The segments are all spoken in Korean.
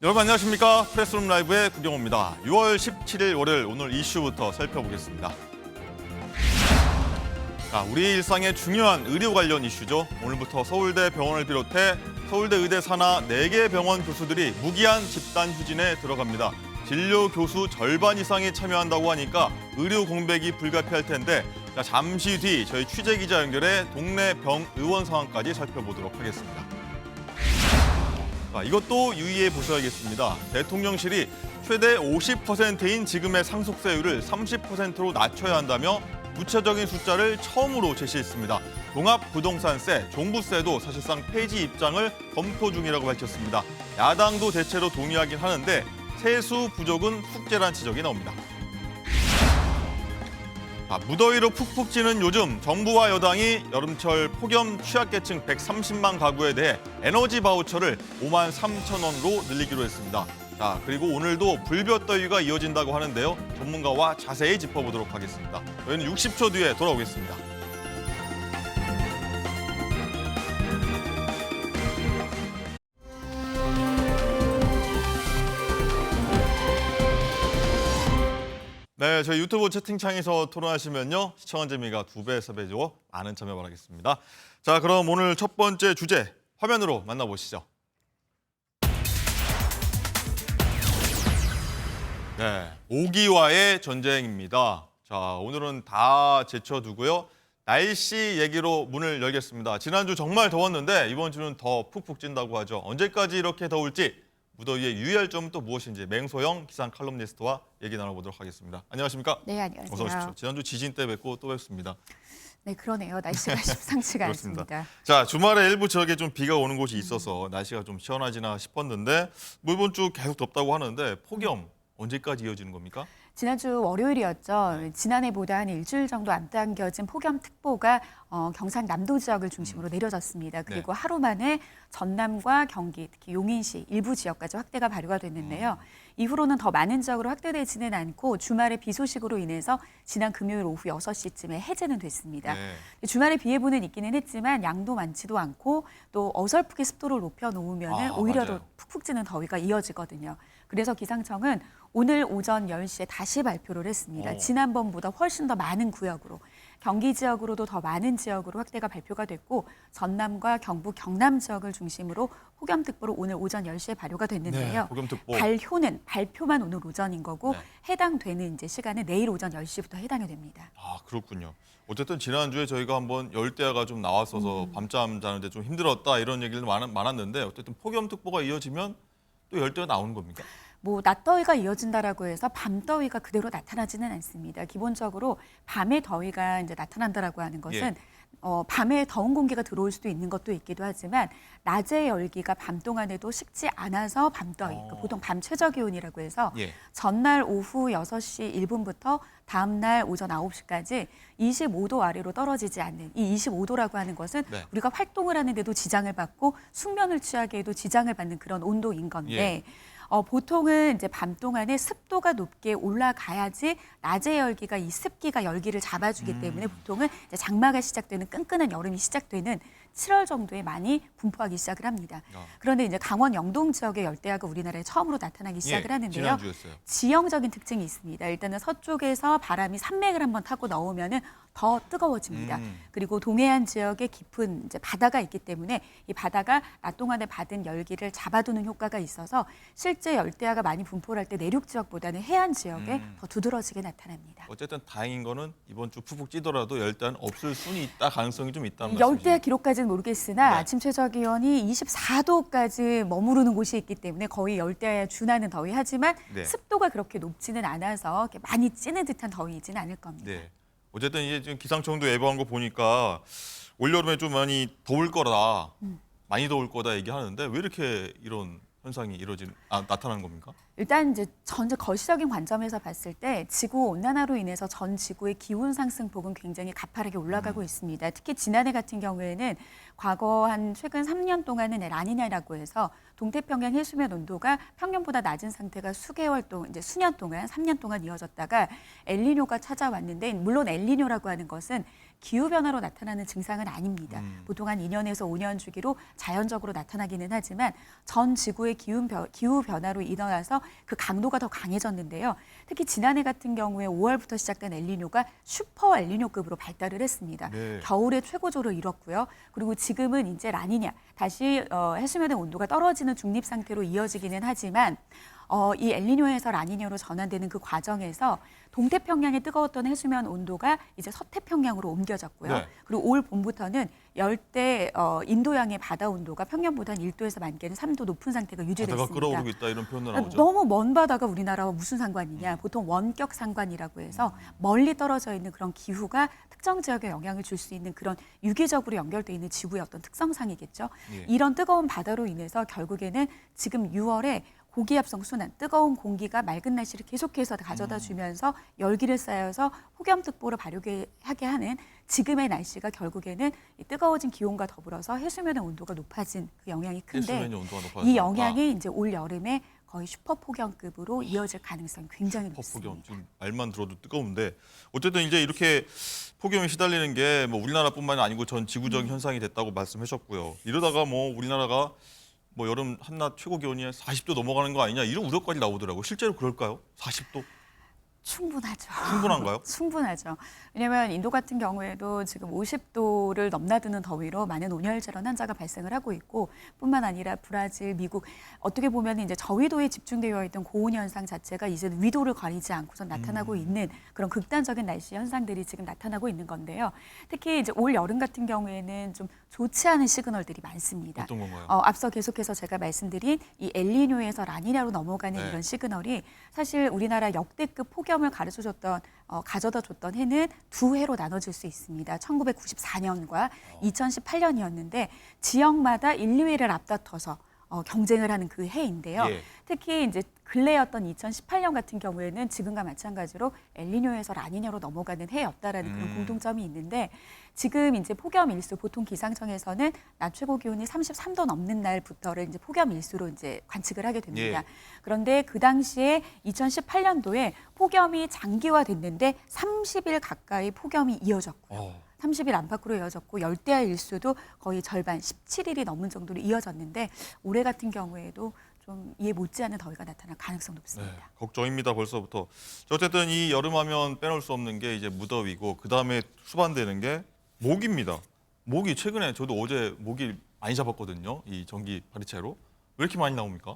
여러분 안녕하십니까? 프레스룸 라이브의 구경호입니다. 6월 17일 월요일 오늘 이슈부터 살펴보겠습니다. 자, 우리 일상의 중요한 의료 관련 이슈죠. 오늘부터 서울대 병원을 비롯해 서울대 의대 산하 4개 병원 교수들이 무기한 집단 휴진에 들어갑니다. 진료 교수 절반 이상이 참여한다고 하니까 의료 공백이 불가피할 텐데 자, 잠시 뒤 저희 취재 기자 연결해 동네 병 의원 상황까지 살펴보도록 하겠습니다. 이것도 유의해 보셔야겠습니다. 대통령실이 최대 50%인 지금의 상속세율을 30%로 낮춰야 한다며 구체적인 숫자를 처음으로 제시했습니다. 종합부동산세, 종부세도 사실상 폐지 입장을 검토 중이라고 밝혔습니다. 야당도 대체로 동의하긴 하는데 세수 부족은 숙제란 지적이 나옵니다. 무더위로 푹푹 찌는 요즘 정부와 여당이 여름철 폭염 취약계층 130만 가구에 대해 에너지 바우처를 5만 3천 원으로 늘리기로 했습니다. 자, 그리고 오늘도 불볕더위가 이어진다고 하는데요. 전문가와 자세히 짚어보도록 하겠습니다. 저희는 60초 뒤에 돌아오겠습니다. 네, 저희 유튜브 채팅창에서 토론하시면요. 시청한 재미가 2배, 3배죠. 많은 참여 바라겠습니다. 자, 그럼 오늘 첫 번째 주제 화면으로 만나보시죠. 네, 모기와의 전쟁입니다. 자, 오늘은 다 제쳐두고요. 날씨 얘기로 문을 열겠습니다. 지난주 정말 더웠는데 이번 주는 더 푹푹 찐다고 하죠. 언제까지 이렇게 더울지 무더위의 유의할 점은 또 무엇인지 맹소영 기상 칼럼니스트와 얘기 나눠보도록 하겠습니다. 안녕하십니까? 네, 안녕하세요. 어서 오십시오. 지난주 지진 때 뵙고 또 뵙습니다. 네, 그러네요. 날씨가 심상치가 않습니다. 자, 주말에 일부 지역에 좀 비가 오는 곳이 있어서 날씨가 좀 시원하지나 싶었는데 이번 주 계속 덥다고 하는데 폭염 언제까지 이어지는 겁니까? 지난주 월요일이었죠. 지난해보다 한 일주일 정도 앞당겨진 폭염특보가 경상남도 지역을 중심으로 내려졌습니다. 그리고 하루 만에 전남과 경기, 특히 용인시 일부 지역까지 확대가 발효가 됐는데요. 이후로는 더 많은 지역으로 확대되지는 않고 주말에 비 소식으로 인해서 지난 금요일 오후 6시쯤에 해제는 됐습니다. 네. 주말에 비 예보는 있기는 했지만 양도 많지도 않고 또 어설프게 습도를 높여놓으면 오히려 더 푹푹 찌는 더위가 이어지거든요. 그래서 기상청은 오늘 오전 10시에 다시 발표를 했습니다. 지난번보다 훨씬 더 많은 구역으로, 경기 지역으로도 더 많은 지역으로 확대가 발표가 됐고 전남과 경북, 경남 지역을 중심으로 폭염특보로 오늘 오전 10시에 발효가 됐는데요. 네, 폭염특보. 발표만 오늘 오전인 거고 해당되는 이제 시간은 내일 오전 10시부터 해당이 됩니다. 아, 그렇군요. 어쨌든 지난주에 저희가 한번 열대야가 좀 나왔어서 밤잠 자는데 좀 힘들었다 이런 얘기를 많았는데 어쨌든 폭염특보가 이어지면 또 열대가 나오는 겁니까? 낮더위가 이어진다라고 해서 밤더위가 그대로 나타나지는 않습니다. 기본적으로 밤에 더위가 이제 나타난다라고 하는 것은 밤에 더운 공기가 들어올 수도 있는 것도 있기도 하지만 낮의 열기가 밤 동안에도 식지 않아서 밤더위, 그러니까 보통 밤 최저기온이라고 해서 전날 오후 6시 1분부터 다음 날 오전 9시까지 25도 아래로 떨어지지 않는 이 25도라고 하는 것은 우리가 활동을 하는데도 지장을 받고 숙면을 취하기에도 지장을 받는 그런 온도인 건데 보통은 이제 밤 동안에 습도가 높게 올라가야지 낮의 열기가 이 습기가 열기를 잡아주기 때문에 보통은 이제 장마가 시작되는 끈끈한 여름이 시작되는 7월 정도에 많이 분포하기 시작을 합니다. 그런데 이제 강원 영동 지역의 열대야가 우리나라에 처음으로 나타나기 시작을 하는데요. 지난주였어요. 지형적인 특징이 있습니다. 일단은 서쪽에서 바람이 산맥을 한번 타고 나오면은 더 뜨거워집니다. 그리고 동해안 지역에 깊은 이제 바다가 있기 때문에 이 바다가 낮 동안에 받은 열기를 잡아두는 효과가 있어서 실제 열대야가 많이 분포를 할 때 내륙 지역보다는 해안 지역에 더 두드러지게 나타납니다. 어쨌든 다행인 거는 이번 주 푹푹 찌더라도 열대야는 없을 수는 있다, 가능성이 좀 있다는 열대야 말씀이시죠? 기록까지는 모르겠으나 아침 최저기온이 24도까지 머무르는 곳이 있기 때문에 거의 열대야에 준하는 더위 하지만 습도가 그렇게 높지는 않아서 이렇게 많이 찌는 듯한 더위이지는 않을 겁니다. 네. 어쨌든 이제 지금 기상청도 예보한 거 보니까 올여름에 좀 많이 더울 거다, 많이 더울 거다 얘기하는데 왜 이렇게 이런 현상이 나타나는 겁니까? 일단 이제 전체 거시적인 관점에서 봤을 때 지구 온난화로 인해서 전 지구의 기온 상승폭은 굉장히 가파르게 올라가고 있습니다. 특히 지난해 같은 경우에는 과거 한 최근 3년 동안은 라니냐라고 해서 동태평양 해수면 온도가 평년보다 낮은 상태가 수개월 동안, 이제 수년 동안, 3년 동안 이어졌다가 엘니뇨가 찾아왔는데 물론 엘니뇨라고 하는 것은 기후 변화로 나타나는 증상은 아닙니다. 보통 한 2년에서 5년 주기로 자연적으로 나타나기는 하지만 전 지구의 기후 변화로 일어나서 그 강도가 더 강해졌는데요. 특히 지난해 같은 경우에 5월부터 시작된 엘니뇨가 슈퍼 엘니뇨급으로 발달을 했습니다. 네. 겨울의 최고조를 이뤘고요. 그리고 지금은 이제 라니냐, 다시 해수면의 온도가 떨어지는 중립 상태로 이어지기는 하지만 이 엘니뇨에서 라니냐로 전환되는 그 과정에서 동태평양의 뜨거웠던 해수면 온도가 이제 서태평양으로 옮겨졌고요. 네. 그리고 올 봄부터는 열대 인도양의 바다 온도가 평년보다 한 1도에서 많게는 3도 높은 상태가 바다가 유지됐습니다. 끓어오르고 있다 이런 표현도 나오죠. 너무 먼 바다가 우리나라와 무슨 상관이냐. 보통 원격 상관이라고 해서 멀리 떨어져 있는 그런 기후가 특정 지역에 영향을 줄 수 있는 그런 유기적으로 연결돼 있는 지구의 어떤 특성상이겠죠. 예. 이런 뜨거운 바다로 인해서 결국에는 지금 6월에 고기압성 순환, 뜨거운 공기가 맑은 날씨를 계속해서 가져다 주면서 열기를 쌓여서 폭염특보를 발효하게 하는 지금의 날씨가 결국에는 이 뜨거워진 기온과 더불어서 해수면의 온도가 높아진 그 영향이 큰데 해수면의 온도가 높아져서 이 영향이 이제 올 여름에 거의 슈퍼폭염급으로 이어질 가능성이 굉장히 폭염 높습니다. 지금 말만 들어도 뜨거운데 어쨌든 이제 이렇게 폭염에 시달리는 게 뭐 우리나라뿐만이 아니고 전 지구적인 현상이 됐다고 말씀하셨고요. 이러다가 뭐 우리나라가 뭐 여름 한낮 최고 기온이 40도 넘어가는 거 아니냐 이런 우려까지 나오더라고요. 실제로 그럴까요? 40도? 충분하죠. 충분한가요? 충분하죠. 왜냐하면 인도 같은 경우에도 지금 50도를 넘나드는 더위로 많은 온열질환 환자가 발생을 하고 있고 뿐만 아니라 브라질, 미국 어떻게 보면 이제 저위도에 집중되어 있던 고온 현상 자체가 이제 위도를 가리지 않고서 나타나고 있는 그런 극단적인 날씨 현상들이 지금 나타나고 있는 건데요. 특히 이제 올 여름 같은 경우에는 좀 좋지 않은 시그널들이 많습니다. 어떤 건가요? 앞서 계속해서 제가 말씀드린 이 엘니뇨에서 라니냐로 넘어가는 네. 이런 시그널이 사실 우리나라 역대급 폭염을 가져다 줬던 해는 두 해로 나눠질 수 있습니다. 1994년과 2018년이었는데 지역마다 1, 2위를 앞다퉈서 경쟁을 하는 그 해인데요. 예. 특히 이제 근래였던 2018년 같은 경우에는 지금과 마찬가지로 엘니뇨에서 라니냐로 넘어가는 해였다라는 그런 공통점이 있는데 지금 이제 폭염 일수 보통 기상청에서는 낮 최고 기온이 33도 넘는 날부터를 이제 폭염 일수로 이제 관측을 하게 됩니다. 예. 그런데 그 당시에 2018년도에 폭염이 장기화됐는데 30일 가까이 폭염이 이어졌고요. 30일 안팎으로 이어졌고 열대야 일수도 거의 절반 17일이 넘은 정도로 이어졌는데 올해 같은 경우에도 좀 이해 못지않은 더위가 나타날 가능성 높습니다. 네, 걱정입니다 벌써부터. 어쨌든 이 여름하면 빼놓을 수 없는 게 이제 무더위고 그 다음에 수반되는 게 모기입니다. 모기 최근에 저도 어제 모기 많이 잡았거든요. 이 전기 파리채로. 왜 이렇게 많이 나옵니까?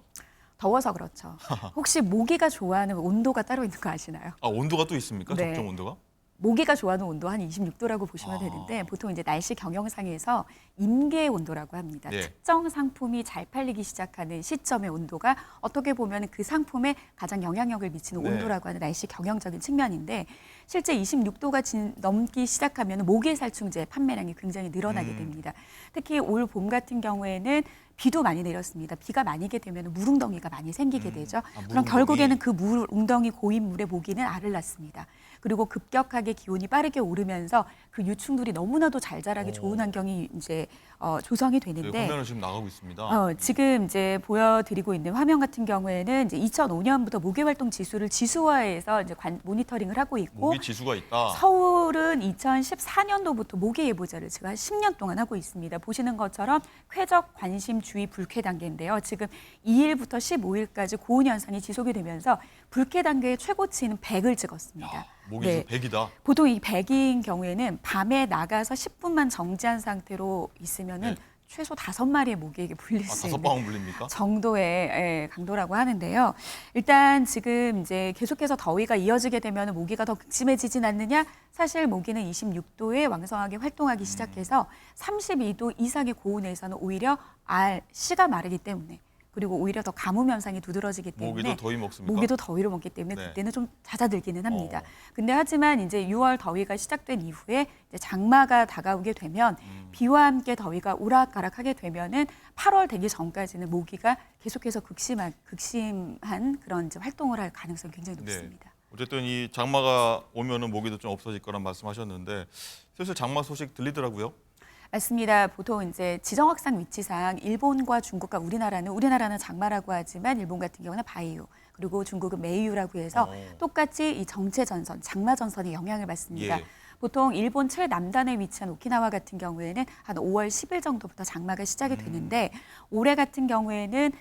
더워서 그렇죠. 혹시 모기가 좋아하는 온도가 따로 있는 거 아시나요? 아 온도가 또 있습니까? 네. 적정 온도가? 모기가 좋아하는 온도 한 26도라고 보시면 되는데 보통 이제 날씨 경영상에서 임계 온도라고 합니다. 예. 특정 상품이 잘 팔리기 시작하는 시점의 온도가 어떻게 보면 그 상품에 가장 영향력을 미치는 네. 온도라고 하는 날씨 경영적인 측면인데 실제 26도가 넘기 시작하면 모기살충제 판매량이 굉장히 늘어나게 됩니다. 특히 올 봄 같은 경우에는 비도 많이 내렸습니다. 비가 많이 게 되면 물웅덩이가 많이 생기게 되죠. 그럼 물웅덩이. 결국에는 그 물웅덩이 고인 물에 모기는 알을 낳습니다. 그리고 급격하게 기온이 빠르게 오르면서 그 유충들이 너무나도 잘 자라기 좋은 환경이 이제 조성이 그 되는데 화면을 지금 나가고 있습니다. 지금 이제 보여드리고 있는 화면 같은 경우에는 이제 2005년부터 모기 활동 지수를 지수화해서 이제 모니터링을 하고 있고 모기 지수가 있다. 서울은 2014년도부터 모기 예보자를 지금 한 10년 동안 하고 있습니다. 보시는 것처럼 쾌적 관심 주의 불쾌 단계인데요. 지금 2일부터 15일까지 고온 현상이 지속이 되면서 불쾌 단계의 최고치는 100을 찍었습니다. 모기 수 100이다. 보통 이 100인 경우에는 밤에 나가서 10분만 정지한 상태로 있으면은 네. 최소 5마리의 모기에게 물릴 수 있는 5방울 물립니까? 정도의 강도라고 하는데요. 일단 지금 이제 계속해서 더위가 이어지게 되면 모기가 더 극심해지진 않느냐? 사실 모기는 26도에 왕성하게 활동하기 시작해서 32도 이상의 고온에서는 오히려 씨가 마르기 때문에 그리고 오히려 더 가뭄 현상이 두드러지기 때문에 모기도 더위 먹습니까? 모기도 더위를 먹기 때문에 네. 그때는 좀 잦아들기는 합니다. 근데 하지만 이제 6월 더위가 시작된 이후에 이제 장마가 다가오게 되면 비와 함께 더위가 오락가락하게 되면은 8월 되기 전까지는 모기가 계속해서 극심한 그런 이제 활동을 할 가능성이 굉장히 높습니다. 어쨌든 이 장마가 오면은 모기도 좀 없어질 거란 말씀하셨는데 슬슬 장마 소식 들리더라고요. 맞습니다. 보통 이제 지정 확산 위치상 일본과 중국과 우리나라는 장마라고 하지만 일본 같은 경우는 바이유 그리고 중국은 메이유라고 해서 똑같이 이 정체 전선, 장마 전선의 영향을 받습니다. 예. 보통 일본 최남단에 위치한 오키나와 같은 경우에는 한 5월 10일 정도부터 장마가 시작이 되는데 올해 같은 경우에는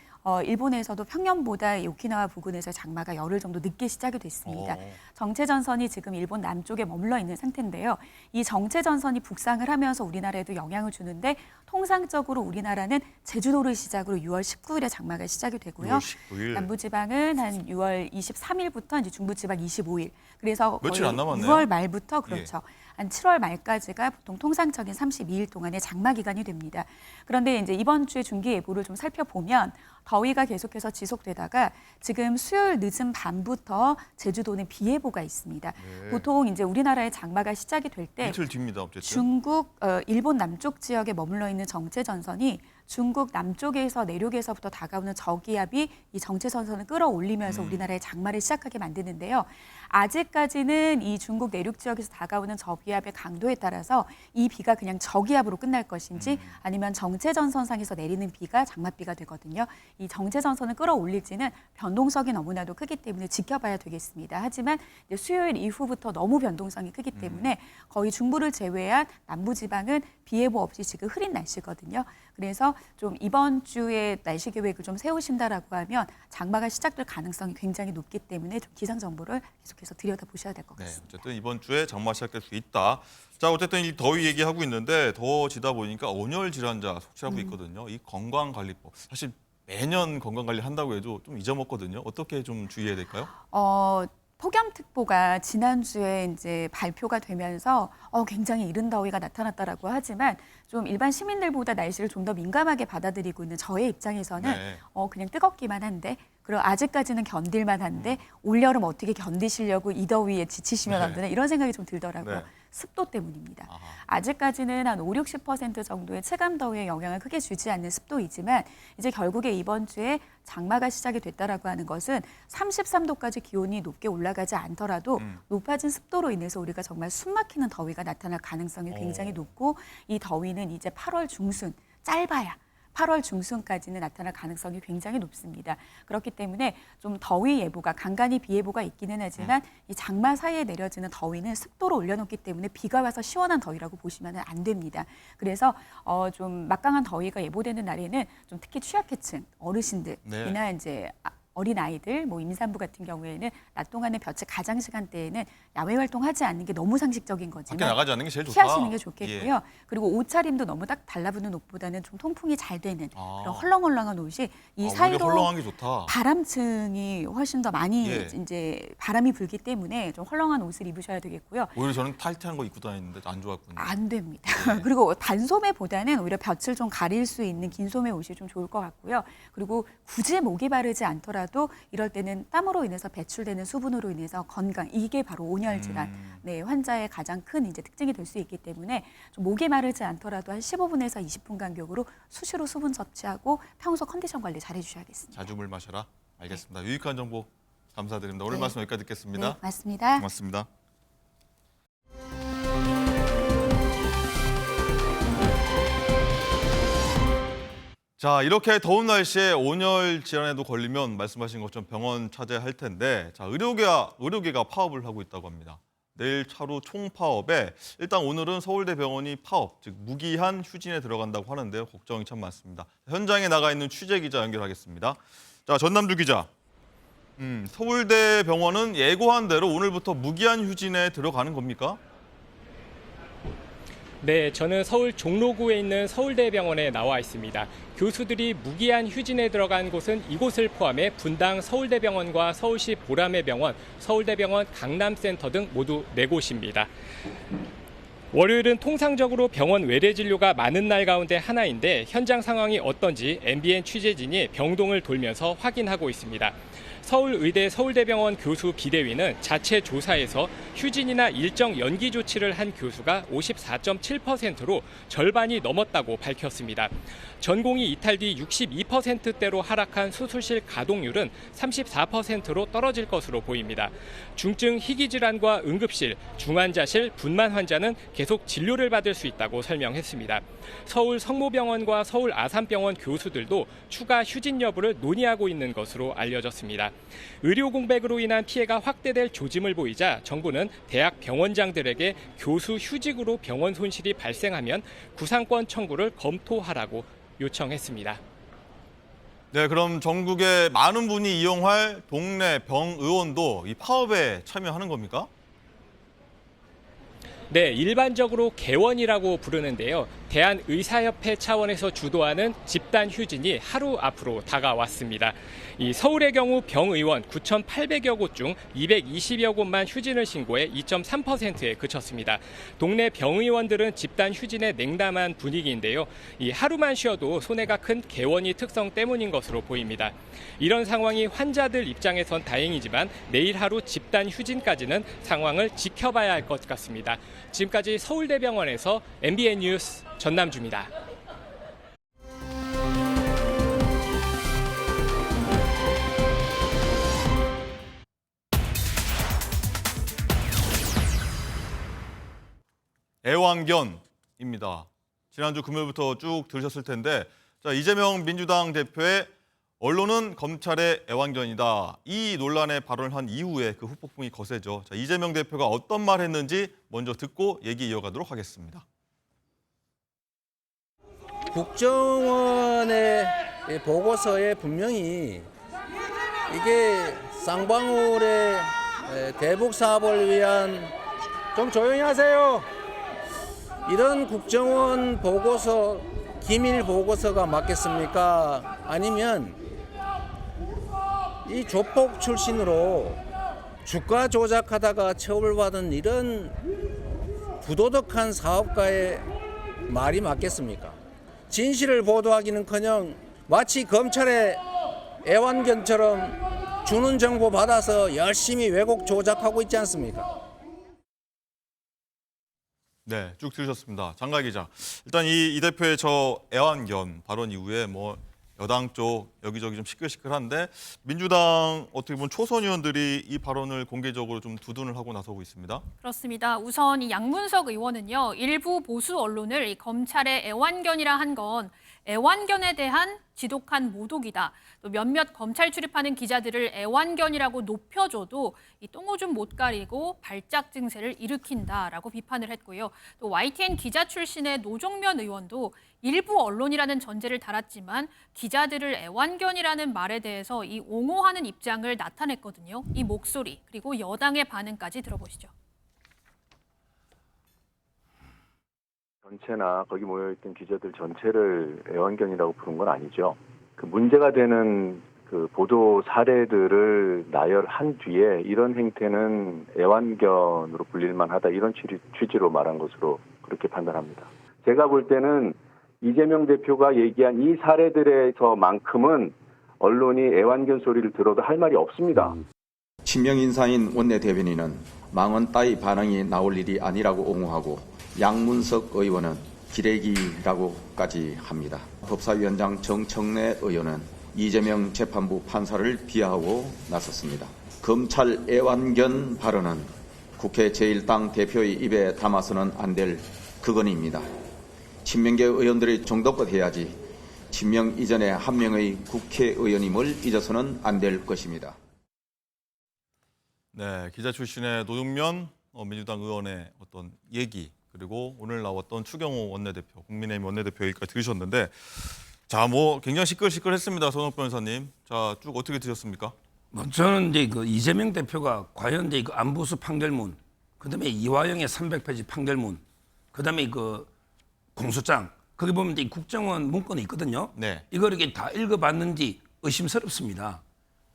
일본에서도 평년보다 이 오키나와 부근에서 장마가 열흘 정도 늦게 시작이 됐습니다. 정체전선이 지금 일본 남쪽에 머물러 있는 상태인데요. 이 정체전선이 북상을 하면서 우리나라에도 영향을 주는데 통상적으로 우리나라는 제주도를 시작으로 6월 19일에 장마가 시작이 되고요. 6월 19일. 남부지방은 한 6월 23일부터 이제 중부지방 25일. 그래서 며칠 거의 안 남았네요. 6월 말부터 그렇죠. 한 7월 말까지가 보통 통상적인 32일 동안의 장마 기간이 됩니다. 그런데 이제 이번 주에 중기 예보를 좀 살펴보면 더위가 계속해서 지속되다가 지금 수요일 늦은 밤부터 제주도는 비 예보가 있습니다. 보통 이제 우리나라의 장마가 시작이 될 때 이틀 뒤입니다. 어쨌든. 중국, 일본 남쪽 지역에 머물러 있는 정체전선이 중국 남쪽에서 내륙에서부터 다가오는 저기압이 이 정체전선을 끌어올리면서 우리나라의 장마를 시작하게 만드는데요. 아직까지는 이 중국 내륙 지역에서 다가오는 저기압의 강도에 따라서 이 비가 그냥 저기압으로 끝날 것인지 아니면 정체전선상에서 내리는 비가 장맛비가 되거든요. 이 정체전선을 끌어올릴지는 변동성이 너무나도 크기 때문에 지켜봐야 되겠습니다. 하지만 이제 수요일 이후부터 너무 변동성이 크기 때문에 거의 중부를 제외한 남부지방은 비 예보 없이 지금 흐린 날씨거든요. 그래서 좀 이번 주에 날씨 계획을 좀 세우신다라고 하면 장마가 시작될 가능성이 굉장히 높기 때문에 좀 기상 정보를 계속해서 들여다보셔야 될 것 같습니다. 어쨌든 이번 주에 장마 시작될 수 있다. 자, 어쨌든 이 더위 얘기하고 있는데 더워지다 보니까 온열 질환자 속출하고 있거든요. 이 건강관리법. 사실 매년 건강관리 한다고 해도 좀 잊어먹거든요. 어떻게 좀 주의해야 될까요? 폭염특보가 지난주에 이제 발표가 되면서 굉장히 이른 더위가 나타났다라고 하지만 좀 일반 시민들보다 날씨를 좀 더 민감하게 받아들이고 있는 저의 입장에서는 그냥 뜨겁기만 한데 그리고 아직까지는 견딜만 한데 올여름 어떻게 견디시려고 이 더위에 지치시면 안 되나 이런 생각이 좀 들더라고요. 네. 습도 때문입니다. 아직까지는 한 5, 60% 정도의 체감더위에 영향을 크게 주지 않는 습도이지만 이제 결국에 이번 주에 장마가 시작이 됐다라고 하는 것은 33도까지 기온이 높게 올라가지 않더라도 높아진 습도로 인해서 우리가 정말 숨막히는 더위가 나타날 가능성이 굉장히 높고 이 더위는 이제 8월 중순, 짧아야 8월 중순까지는 나타날 가능성이 굉장히 높습니다. 그렇기 때문에 좀 더위 예보가 간간히 비 예보가 있기는 하지만 이 장마 사이에 내려지는 더위는 습도를 올려놓기 때문에 비가 와서 시원한 더위라고 보시면 안 됩니다. 그래서 좀 막강한 더위가 예보되는 날에는 좀 특히 취약계층 어르신들이나 이제 어린 아이들, 뭐 임산부 같은 경우에는 낮 동안의 볕의 가장 시간대에는 야외 활동하지 않는 게 너무 상식적인 거지만 밖에 나가지 않는 게 제일 좋다. 피하시는 게 좋겠고요. 그리고 옷차림도 너무 딱 달라붙는 옷보다는 좀 통풍이 잘 되는 그런 헐렁헐렁한 옷이 이 사이로 헐렁한 게 좋다. 바람층이 훨씬 더 많이 이제 바람이 불기 때문에 좀 헐렁한 옷을 입으셔야 되겠고요. 오히려 저는 타이트한 거 입고 다니는데 안 좋았군요. 안 됩니다. 그리고 반소매보다는 오히려 볕을 좀 가릴 수 있는 긴 소매 옷이 좀 좋을 것 같고요. 그리고 굳이 모기 바르지 않더라도 이럴 때는 땀으로 인해서 배출되는 수분으로 인해서 건강, 이게 바로 온열 질환 환자의 가장 큰 이제 특징이 될 수 있기 때문에 좀 목이 마르지 않더라도 한 15분에서 20분 간격으로 수시로 수분 섭취하고 평소 컨디션 관리 잘 해주셔야겠습니다. 자주 물 마셔라. 알겠습니다. 유익한 정보 감사드립니다. 오늘 말씀 여기까지 듣겠습니다. 네, 맞습니다. 고맙습니다. 자, 이렇게 더운 날씨에 온열 질환에도 걸리면 말씀하신 것처럼 병원 찾아야 할 텐데, 자, 의료계가 파업을 하고 있다고 합니다. 내일 하루 총파업에 일단 오늘은 서울대병원이 파업, 즉 무기한 휴진에 들어간다고 하는데요. 걱정이 참 많습니다. 현장에 나가 있는 취재 기자 연결하겠습니다. 자, 전남주 기자. 서울대병원은 예고한 대로 오늘부터 무기한 휴진에 들어가는 겁니까? 네, 저는 서울 종로구에 있는 서울대병원에 나와 있습니다. 교수들이 무기한 휴진에 들어간 곳은 이곳을 포함해 분당 서울대병원과 서울시 보라매 병원, 서울대병원 강남센터 등 모두 4곳입니다. 월요일은 통상적으로 병원 외래 진료가 많은 날 가운데 하나인데 현장 상황이 어떤지 MBN 취재진이 병동을 돌면서 확인하고 있습니다. 서울의대 서울대병원 교수 비대위는 자체 조사에서 휴진이나 일정 연기 조치를 한 교수가 54.7%로 절반이 넘었다고 밝혔습니다. 전공이 이탈 뒤 62%대로 하락한 수술실 가동률은 34%로 떨어질 것으로 보입니다. 중증 희귀질환과 응급실, 중환자실, 분만 환자는 계속 진료를 받을 수 있다고 설명했습니다. 서울 성모병원과 서울 아산병원 교수들도 추가 휴진 여부를 논의하고 있는 것으로 알려졌습니다. 의료 공백으로 인한 피해가 확대될 조짐을 보이자 정부는 대학 병원장들에게 교수 휴직으로 병원 손실이 발생하면 구상권 청구를 검토하라고 요청했습니다. 네, 그럼 전국의 많은 분이 이용할 동네 병의원도 이 파업에 참여하는 겁니까? 네, 일반적으로 개원이라고 부르는데요. 대한의사협회 차원에서 주도하는 집단 휴진이 하루 앞으로 다가왔습니다. 이 서울의 경우 병의원 9,800여 곳 중 220여 곳만 휴진을 신고해 2.3%에 그쳤습니다. 동네 병의원들은 집단 휴진에 냉담한 분위기인데요. 이 하루만 쉬어도 손해가 큰 개원이 특성 때문인 것으로 보입니다. 이런 상황이 환자들 입장에선 다행이지만 내일 하루 집단 휴진까지는 상황을 지켜봐야 할 것 같습니다. 지금까지 서울대병원에서 MBN 뉴스 전남주입니다. 애완견입니다. 지난주 금요일부터 쭉 들으셨을 텐데, 자, 이재명 민주당 대표의 언론은 검찰의 애완견이다. 이 논란에 발언을 한 이후에 그 후폭풍이 거세죠. 자, 이재명 대표가 어떤 말 했는지 먼저 듣고 얘기 이어가도록 하겠습니다. 국정원의 보고서에 분명히 이게 쌍방울의 대북 사업을 위한 좀 조용히 하세요. 이런 국정원 보고서, 기밀 보고서가 맞겠습니까? 아니면 이 조폭 출신으로 주가 조작하다가 처벌받은 이런 부도덕한 사업가의 말이 맞겠습니까? 진실을 보도하기는커녕 마치 검찰의 애완견처럼 주는 정보 받아서 열심히 왜곡 조작하고 있지 않습니까? 네, 쭉 들으셨습니다. 장가 기자. 일단 이 대표의 저 애완견 발언 이후에 뭐 여당 쪽 여기저기 좀 시끌시끌한데 민주당 어떻게 보면 초선 의원들이 이 발언을 공개적으로 좀 두둔을 하고 나서고 있습니다. 그렇습니다. 우선 이 양문석 의원은요, 일부 보수 언론을 이 검찰의 애완견이라 한 건 애완견에 대한 지독한 모독이다. 또 몇몇 검찰 출입하는 기자들을 애완견이라고 높여줘도 이 똥오줌 못 가리고 발작 증세를 일으킨다라고 비판을 했고요. 또 YTN 기자 출신의 노종면 의원도 일부 언론이라는 전제를 달았지만 기자들을 애완견이라는 말에 대해서 이 옹호하는 입장을 나타냈거든요. 이 목소리 그리고 여당의 반응까지 들어보시죠. 전체나 거기 모여있던 기자들 전체를 애완견이라고 부른 건 아니죠. 그 문제가 되는 그 보도 사례들을 나열한 뒤에 이런 행태는 애완견으로 불릴만 하다 이런 취지로 말한 것으로 그렇게 판단합니다. 제가 볼 때는 이재명 대표가 얘기한 이 사례들에서만큼은 언론이 애완견 소리를 들어도 할 말이 없습니다. 친명 인사인 원내대변인은 망언 따위 반응이 나올 일이 아니라고 옹호하고 양문석 의원은 기레기라고까지 합니다. 법사위원장 정청래 의원은 이재명 재판부 판사를 비하하고 나섰습니다. 검찰 애완견 발언은 국회 제1당 대표의 입에 담아서는 안 될 그건입니다. 친명계 의원들이 정도껏 해야지 친명 이전에 한 명의 국회의원임을 잊어서는 안 될 것입니다. 네, 기자 출신의 노동면 민주당 의원의 어떤 얘기 그리고 오늘 나왔던 추경호 원내대표, 국민의힘 원내대표 얘기까지 들으셨는데 자, 뭐 굉장히 시끌시끌했습니다. 손옥 변호사님. 자, 쭉 어떻게 드셨습니까? 저는 이제 그 이재명 대표가 과연 이제 그 안보수 판결문, 그다음에 이화영의 300페이지 판결문, 그다음에 그 공소장, 거기 보면 이제 국정원 문건이 있거든요. 네. 이걸 이렇게 다 읽어봤는지 의심스럽습니다.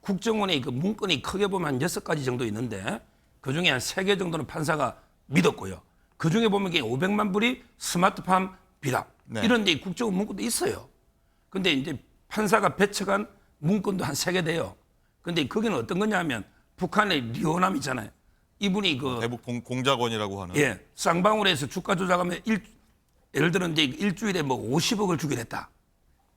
국정원의 그 문건이 크게 보면 한 6가지 정도 있는데 그 중에 한 3개 정도는 판사가 믿었고요. 그 중에 보면 이게 500만 불이 스마트팜 비답 네. 이런 이제 국정원 문건도 있어요. 근데 이제 판사가 배척한 문건도 한 3개 돼요. 근데 거기는 어떤 거냐면 북한의 리오남 있잖아요. 이분이 그 대북 공작원이라고 하는. 예, 쌍방울에서 주가 조작하면 예를 들어 이제 일주일에 뭐 50억을 주게 됐다.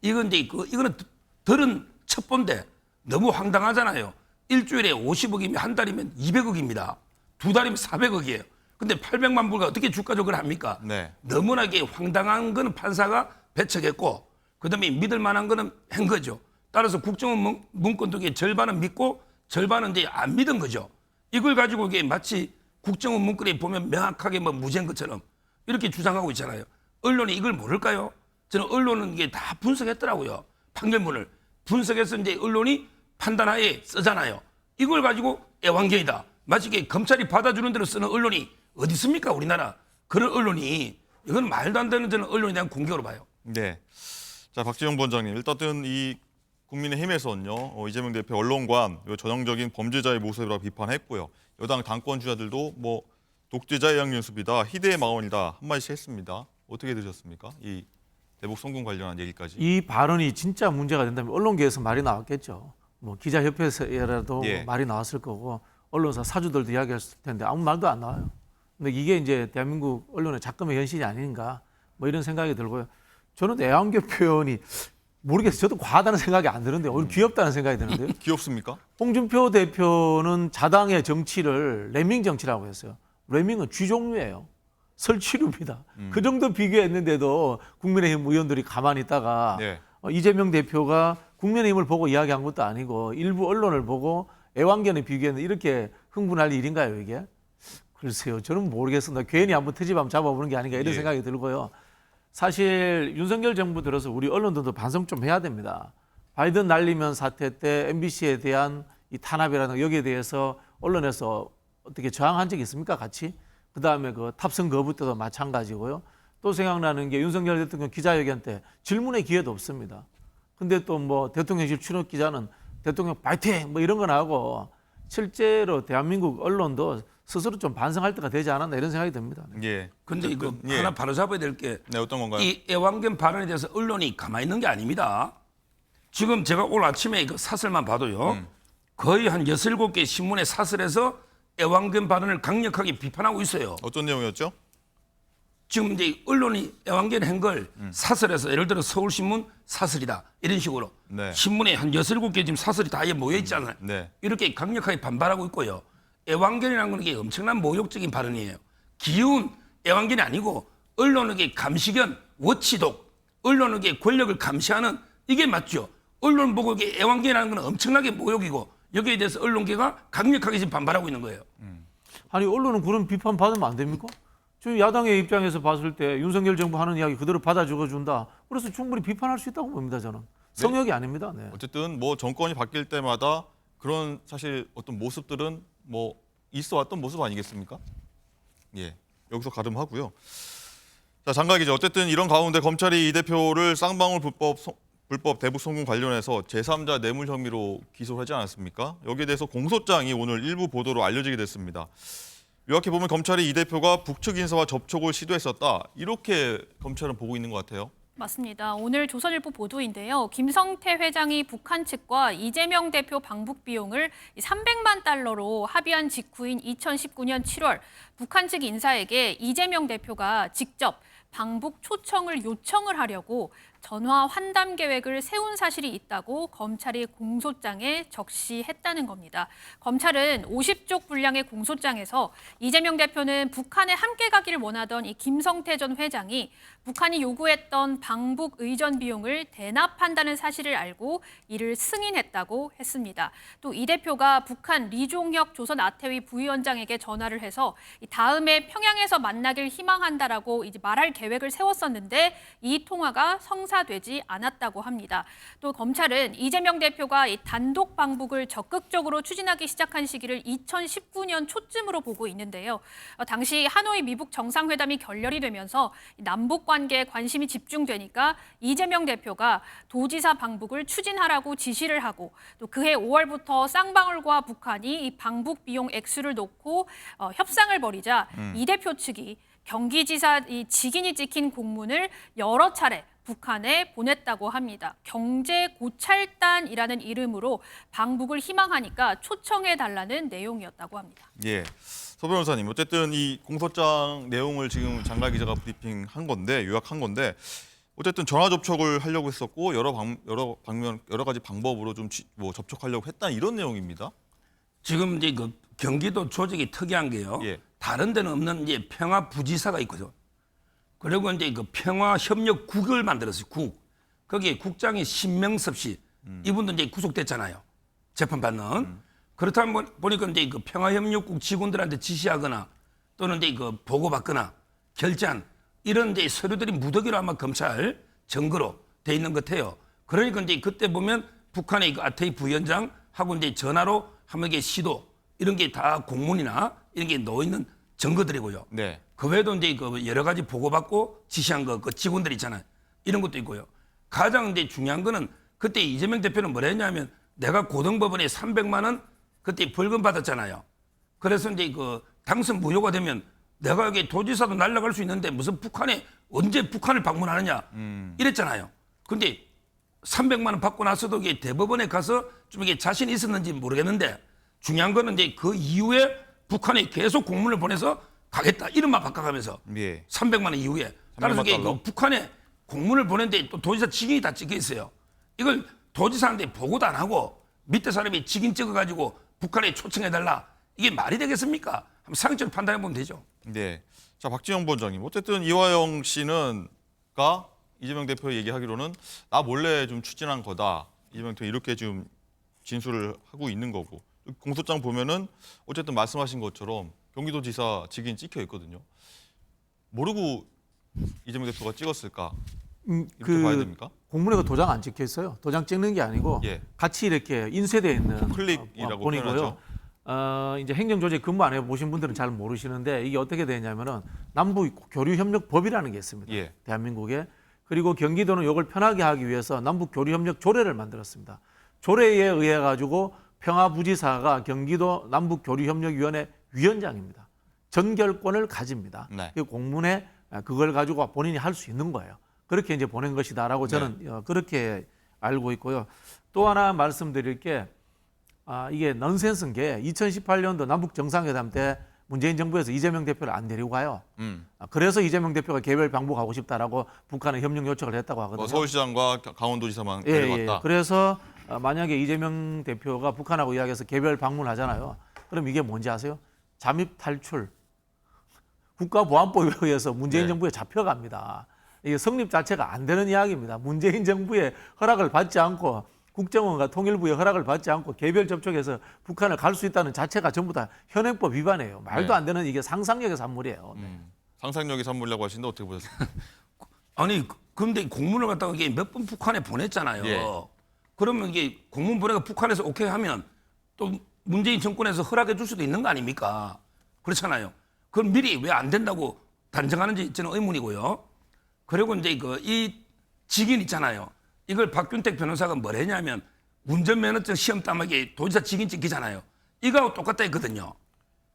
이건 이제 이거는 들은 첩보인데 너무 황당하잖아요. 일주일에 50억이면 한 달이면 200억입니다. 2달이면 400억이에요. 근데 800만 불가 어떻게 주가 조작을 합니까? 네. 너무나 이게 황당한 거는 판사가 배척했고 그다음에 믿을 만한 거는 한 거죠. 따라서 국정원 문건 중에 절반은 믿고 절반은 이제 안 믿은 거죠. 이걸 가지고 이게 마치 국정원 문건에 보면 명확하게 뭐 무죄인 것처럼 이렇게 주장하고 있잖아요. 언론이 이걸 모를까요? 저는 언론은 이게 다 분석했더라고요. 판결문을 분석해서 이제 언론이 판단하에 쓰잖아요. 이걸 가지고 애완견이다. 마치 이게 검찰이 받아주는 대로 쓰는 언론이 어디 있습니까? 우리나라 그런 언론이 이건 말도 안 되는 저는 언론에 대한 공격으로 봐요. 네. 자, 박지영 원장님, 일단은 이 국민의힘에서는요, 이재명 대표 언론관 전형적인 범죄자의 모습이라고 비판했고요. 여당 당권 주자들도 뭐 독재자의 양연습이다, 희대의 망언이다 한마디씩 했습니다. 어떻게 들으셨습니까? 이 대북 송금 관련한 얘기까지. 이 발언이 진짜 문제가 된다면 언론계에서 말이 나왔겠죠. 뭐 기자협회에서라도 예. 말이 나왔을 거고 언론사 사주들도 이야기했을 텐데 아무 말도 안 나와요. 근데 이게 이제 대한민국 언론의 작금의 현실이 아닌가 뭐 이런 생각이 들고요. 저는 애완견 표현이 모르겠어요. 저도 과하다는 생각이 안 드는데 오히려 귀엽다는 생각이 드는데요. 귀엽습니까? 홍준표 대표는 자당의 정치를 레밍 정치라고 했어요. 레밍은 쥐종류예요. 설치류입니다. 그 정도 비교했는데도 국민의힘 의원들이 가만히 있다가 네. 이재명 대표가 국민의힘을 보고 이야기한 것도 아니고 일부 언론을 보고 애완견에 비교했는데 이렇게 흥분할 일인가요, 이게? 글쎄요. 저는 모르겠습니다. 괜히 한번 트집 한번 잡아보는 게 아닌가 이런 예. 생각이 들고요. 사실 윤석열 정부 들어서 우리 언론들도 반성 좀 해야 됩니다. 바이든 날리면 사태 때 MBC에 대한 이 탄압이라는 여기에 대해서 언론에서 어떻게 저항한 적이 있습니까, 같이? 그다음에 그 탑승 거부 때도 마찬가지고요. 또 생각나는 게 윤석열 대통령 기자회견 때 질문의 기회도 없습니다. 근데 또 뭐 대통령실 출입 기자는 대통령 파이팅 뭐 이런 건 하고 실제로 대한민국 언론도 스스로 좀 반성할 때가 되지 않았나 이런 생각이 듭니다. 예. 근데 이거 예. 하나 바로잡아야 될 게 네, 어떤 건가요? 이 애완견 발언에 대해서 언론이 가만히 있는 게 아닙니다. 지금 제가 오늘 아침에 그 사설만 봐도요. 거의 한 6, 7개 신문에 사설에서 애완견 발언을 강력하게 비판하고 있어요. 어떤 내용이었죠? 지금 이제 언론이 애완견 한 걸 사설에서 예를 들어 서울신문 사설이다 이런 식으로 네. 신문에 한 6, 7개 지금 사설이 다 모여 있잖아요. 네. 이렇게 강력하게 반발하고 있고요. 애완견이라는 건 이게 엄청난 모욕적인 발언이에요. 기운 애완견이 아니고 언론에게 감시견, 워치독, 언론에게 권력을 감시하는 이게 맞죠. 언론 보고 이게 애완견이라는 건 엄청나게 모욕이고 여기에 대해서 언론계가 강력하게 지금 반발하고 있는 거예요. 아니 언론은 그런 비판 받으면 안 됩니까? 저희 야당의 입장에서 봤을 때 윤석열 정부 하는 이야기 그대로 받아 적어준다. 그래서 충분히 비판할 수 있다고 봅니다, 저는. 성역이 아닙니다. 네. 어쨌든 뭐 정권이 바뀔 때마다 그런 사실 어떤 모습들은 뭐 있어 왔던 모습 아니겠습니까? 예. 여기서 가름하고요. 자, 장관 기자, 어쨌든 이런 가운데 검찰이 이 대표를 쌍방울 불법 대북 송금 관련해서 제3자 뇌물 혐의로 기소를 하지 않았습니까? 여기에 대해서 공소장이 오늘 일부 보도로 알려지게 됐습니다. 요약해 보면 검찰이 이 대표가 북측 인사와 접촉을 시도했었다. 이렇게 검찰은 보고 있는 것 같아요. 맞습니다. 오늘 조선일보 보도인데요. 김성태 회장이 북한 측과 이재명 대표 방북 비용을 300만 달러로 합의한 직후인 2019년 7월 북한 측 인사에게 이재명 대표가 직접 방북 초청을 요청을 하려고 전화 환담 계획을 세운 사실이 있다고 검찰이 공소장에 적시했다는 겁니다. 검찰은 50쪽 분량의 공소장에서 이재명 대표는 북한에 함께 가기를 원하던 이 김성태 전 회장이 북한이 요구했던 방북 의전 비용을 대납한다는 사실을 알고 이를 승인했다고 했습니다. 또 이 대표가 북한 리종혁 조선 아태위 부위원장에게 전화를 해서 다음에 평양에서 만나길 희망한다라고 이제 말할 계획을 세웠었는데 이 통화가 성사되지 않았다고 합니다. 또 검찰은 이재명 대표가 이 단독 방북을 적극적으로 추진하기 시작한 시기를 2019년 초쯤으로 보고 있는데요. 당시 하노이 미북 정상회담이 결렬이 되면서 남북 관계에 관심이 집중되니까 이재명 대표가 도지사 방북을 추진하라고 지시를 하고 또 그해 5월부터 쌍방울과 북한이 이 방북 비용 액수를 놓고 협상을 벌이자 이 대표 측이 경기지사 이 직인이 찍힌 공문을 여러 차례 북한에 보냈다고 합니다. 경제고찰단이라는 이름으로 방북을 희망하니까 초청해달라는 내용이었다고 합니다. 예. 서 변호사님, 어쨌든 이 공소장 내용을 지금 장관 기자가 브리핑한 건데, 요약한 건데, 어쨌든 전화 접촉을 하려고 했었고 여러 가지 방법으로 좀 접촉하려고 했다 이런 내용입니다. 지금 이제 그 경기도 조직이 특이한 게요. 예. 다른 데는 없는 이제 평화 부지사가 있거든. 그리고 이제 그 평화 협력 국을 만들었어요. 국. 거기에 국장이 신명섭 씨. 이분도 이제 구속됐잖아요. 재판받는. 그렇다 보니까 이제 그 평화협력국 직원들한테 지시하거나 또는 이제 그 보고받거나 결제한 이런 이제 서류들이 무더기로 아마 검찰 증거로 돼 있는 것 같아요. 그러니까 이제 그때 보면 북한의 그 아태이 부위원장하고 이제 전화로 한번 이게 시도 이런 게 다 공문이나 이런 게 넣어 있는 증거들이고요. 네. 그 외에도 이제 그 여러 가지 보고받고 지시한 그 직원들 있잖아요. 이런 것도 있고요. 가장 이제 중요한 거는 그때 이재명 대표는 뭐라 했냐면 내가 고등법원에 300만 원 그때 벌금 받았잖아요. 그래서 이제 그 당선 무효가 되면 내가 여기 도지사도 날아갈 수 있는데 무슨 언제 북한을 방문하느냐 이랬잖아요. 근데 300만 원 받고 나서도 이게 대법원에 가서 좀 이게 자신이 있었는지 모르겠는데 중요한 거는 이제 그 이후에 북한에 계속 공문을 보내서 가겠다 이름만 바꿔가면서 예. 300만 원 이후에 따라서 이게 달러? 그 북한에 공문을 보냈는데 또 도지사 직인이 다 찍혀 있어요. 이걸 도지사한테 보고도 안 하고 밑에 사람이 직인 찍어가지고 북한에 초청해달라 이게 말이 되겠습니까? 한번 상식적으로 판단해 보면 되죠. 네. 자, 박지영 본장님. 어쨌든 이화영 씨는가 이재명 대표 얘기하기로는 나 몰래 좀 추진한 거다. 이재명 대표 이렇게 지금 진술을 하고 있는 거고. 공소장 보면은 어쨌든 말씀하신 것처럼 경기도지사 직인 찍혀 있거든요. 모르고 이재명 대표가 찍었을까? 이렇게 봐야 됩니까? 공문에 도장 안 찍혀 있어요. 도장 찍는 게 아니고 예. 같이 이렇게 인쇄되어 있는 클릭이라고 본이고요. 표현하죠. 이제 행정조직 근무 안 해보신 분들은 잘 모르시는데 이게 어떻게 되냐면은 남북교류협력법이라는 게 있습니다. 예. 대한민국에. 그리고 경기도는 이걸 편하게 하기 위해서 남북교류협력 조례를 만들었습니다. 조례에 의해 가지고 평화부지사가 경기도 남북교류협력위원회 위원장입니다. 전결권을 가집니다. 네. 그 공문에 그걸 가지고 본인이 할 수 있는 거예요. 그렇게 이제 보낸 것이다라고 저는 그렇게 알고 있고요. 또 하나 말씀드릴 게 이게 넌센스인 게 2018년도 남북 정상회담 때 문재인 정부에서 이재명 대표를 안 데리고 가요. 그래서 이재명 대표가 개별 방북하고 싶다라고 북한에 협력 요청을 했다고 하거든요. 서울시장과 강원도지사만 예, 데려갔다. 예. 그래서 만약에 이재명 대표가 북한하고 이야기해서 개별 방문하잖아요. 그럼 이게 뭔지 아세요? 잠입 탈출. 국가보안법에 의해서 문재인 네. 정부에 잡혀갑니다. 이게 성립 자체가 안 되는 이야기입니다. 문재인 정부의 허락을 받지 않고 국정원과 통일부의 허락을 받지 않고 개별 접촉해서 북한을 갈 수 있다는 자체가 전부 다 현행법 위반이에요. 말도 네. 안 되는 이게 상상력의 산물이에요. 네. 상상력이 산물이라고 하시는데 어떻게 보셨어요? 아니 근데 공문을 갖다가 이게 몇 번 북한에 보냈잖아요. 예. 그러면 이게 공문 보내가 북한에서 오케이 하면 또 문재인 정권에서 허락해 줄 수도 있는 거 아닙니까? 그렇잖아요. 그럼 미리 왜 안 된다고 단정하는지 저는 의문이고요. 그리고 이제 이 직인 있잖아요. 이걸 박균택 변호사가 뭘 했냐면 운전면허증 시험 따먹이 도지사 직인 찍히잖아요. 이거하고 똑같다 했거든요.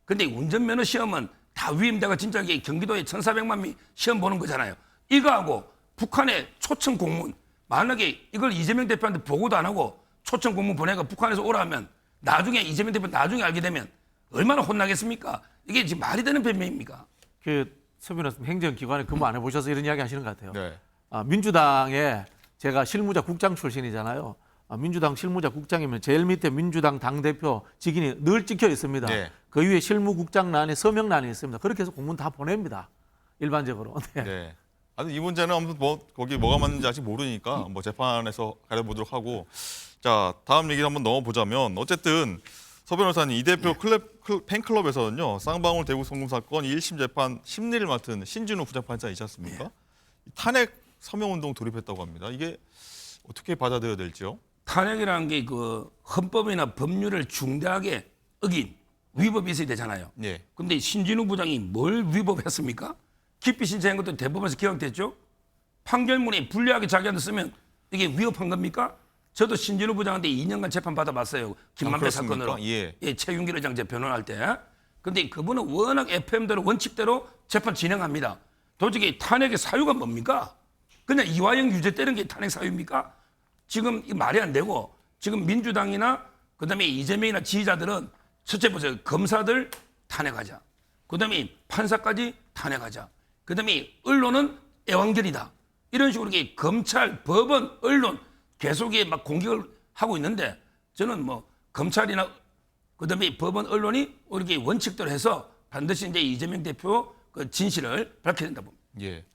근데 운전면허 시험은 다 위임대가 진짜 이게 경기도에 1,400만 명 시험 보는 거잖아요. 이거하고 북한의 초청 공문 만약에 이걸 이재명 대표한테 보고도 안 하고 초청 공문 보내가 북한에서 오라 하면 나중에 이재명 대표 나중에 알게 되면 얼마나 혼나겠습니까? 이게 지금 말이 되는 변명입니까? 서 변호사님 행정기관에 근무 안 해보셔서 이런 이야기 하시는 것 같아요. 네. 민주당에 제가 실무자 국장 출신이잖아요. 민주당 실무자 국장이면 제일 밑에 민주당 당대표 직인이 늘 찍혀 있습니다. 네. 그 위에 실무국장란에 서명란이 있습니다. 그렇게 해서 공문 다 보냅니다. 일반적으로. 네. 네. 아니 이 문제는 아무튼 거기 뭐가 맞는지 아직 모르니까 재판에서 가려보도록 하고 자 다음 얘기를 한번 넘어보자면 어쨌든 서 변호사님 이 대표 팬클럽에서는요 쌍방울 대구 성공 사건 1심 재판 심리를 맡은 신진우 부장판사이지 않습니까? 탄핵 서명운동 돌입했다고 합니다. 이게 어떻게 받아들여야 될지요? 탄핵이라는 게 헌법이나 법률을 중대하게 어긴 위법이 있어야 되잖아요. 예. 근데 신진우 부장이 뭘 위법했습니까? 기피 신청한 것도 대법원에서 기각됐죠. 판결문에 불리하게 자기한테 쓰면 이게 위협한 겁니까? 저도 신진우 부장한테 2년간 재판 받아봤어요. 김만배 사건으로. 예. 최윤길 의장 제 변호할 때. 근데 그분은 워낙 FM대로 원칙대로 재판 진행합니다. 도저히 탄핵의 사유가 뭡니까? 그냥 이화영 유죄 때린 게 탄핵 사유입니까? 지금 이 말이 안 되고 지금 민주당이나 그다음에 이재명이나 지지자들은 첫째 보세요. 검사들 탄핵하자. 그다음에 판사까지 탄핵하자. 그다음에 언론은 애완견이다. 이런 식으로 이게 검찰, 법원, 언론 계속 막 공격을 하고 있는데 저는 검찰이나 그다음에 법원, 언론이 이렇게 원칙대로 해서 반드시 이제 이재명 대표 그 진실을 밝혀야 된다 봅니다. 예.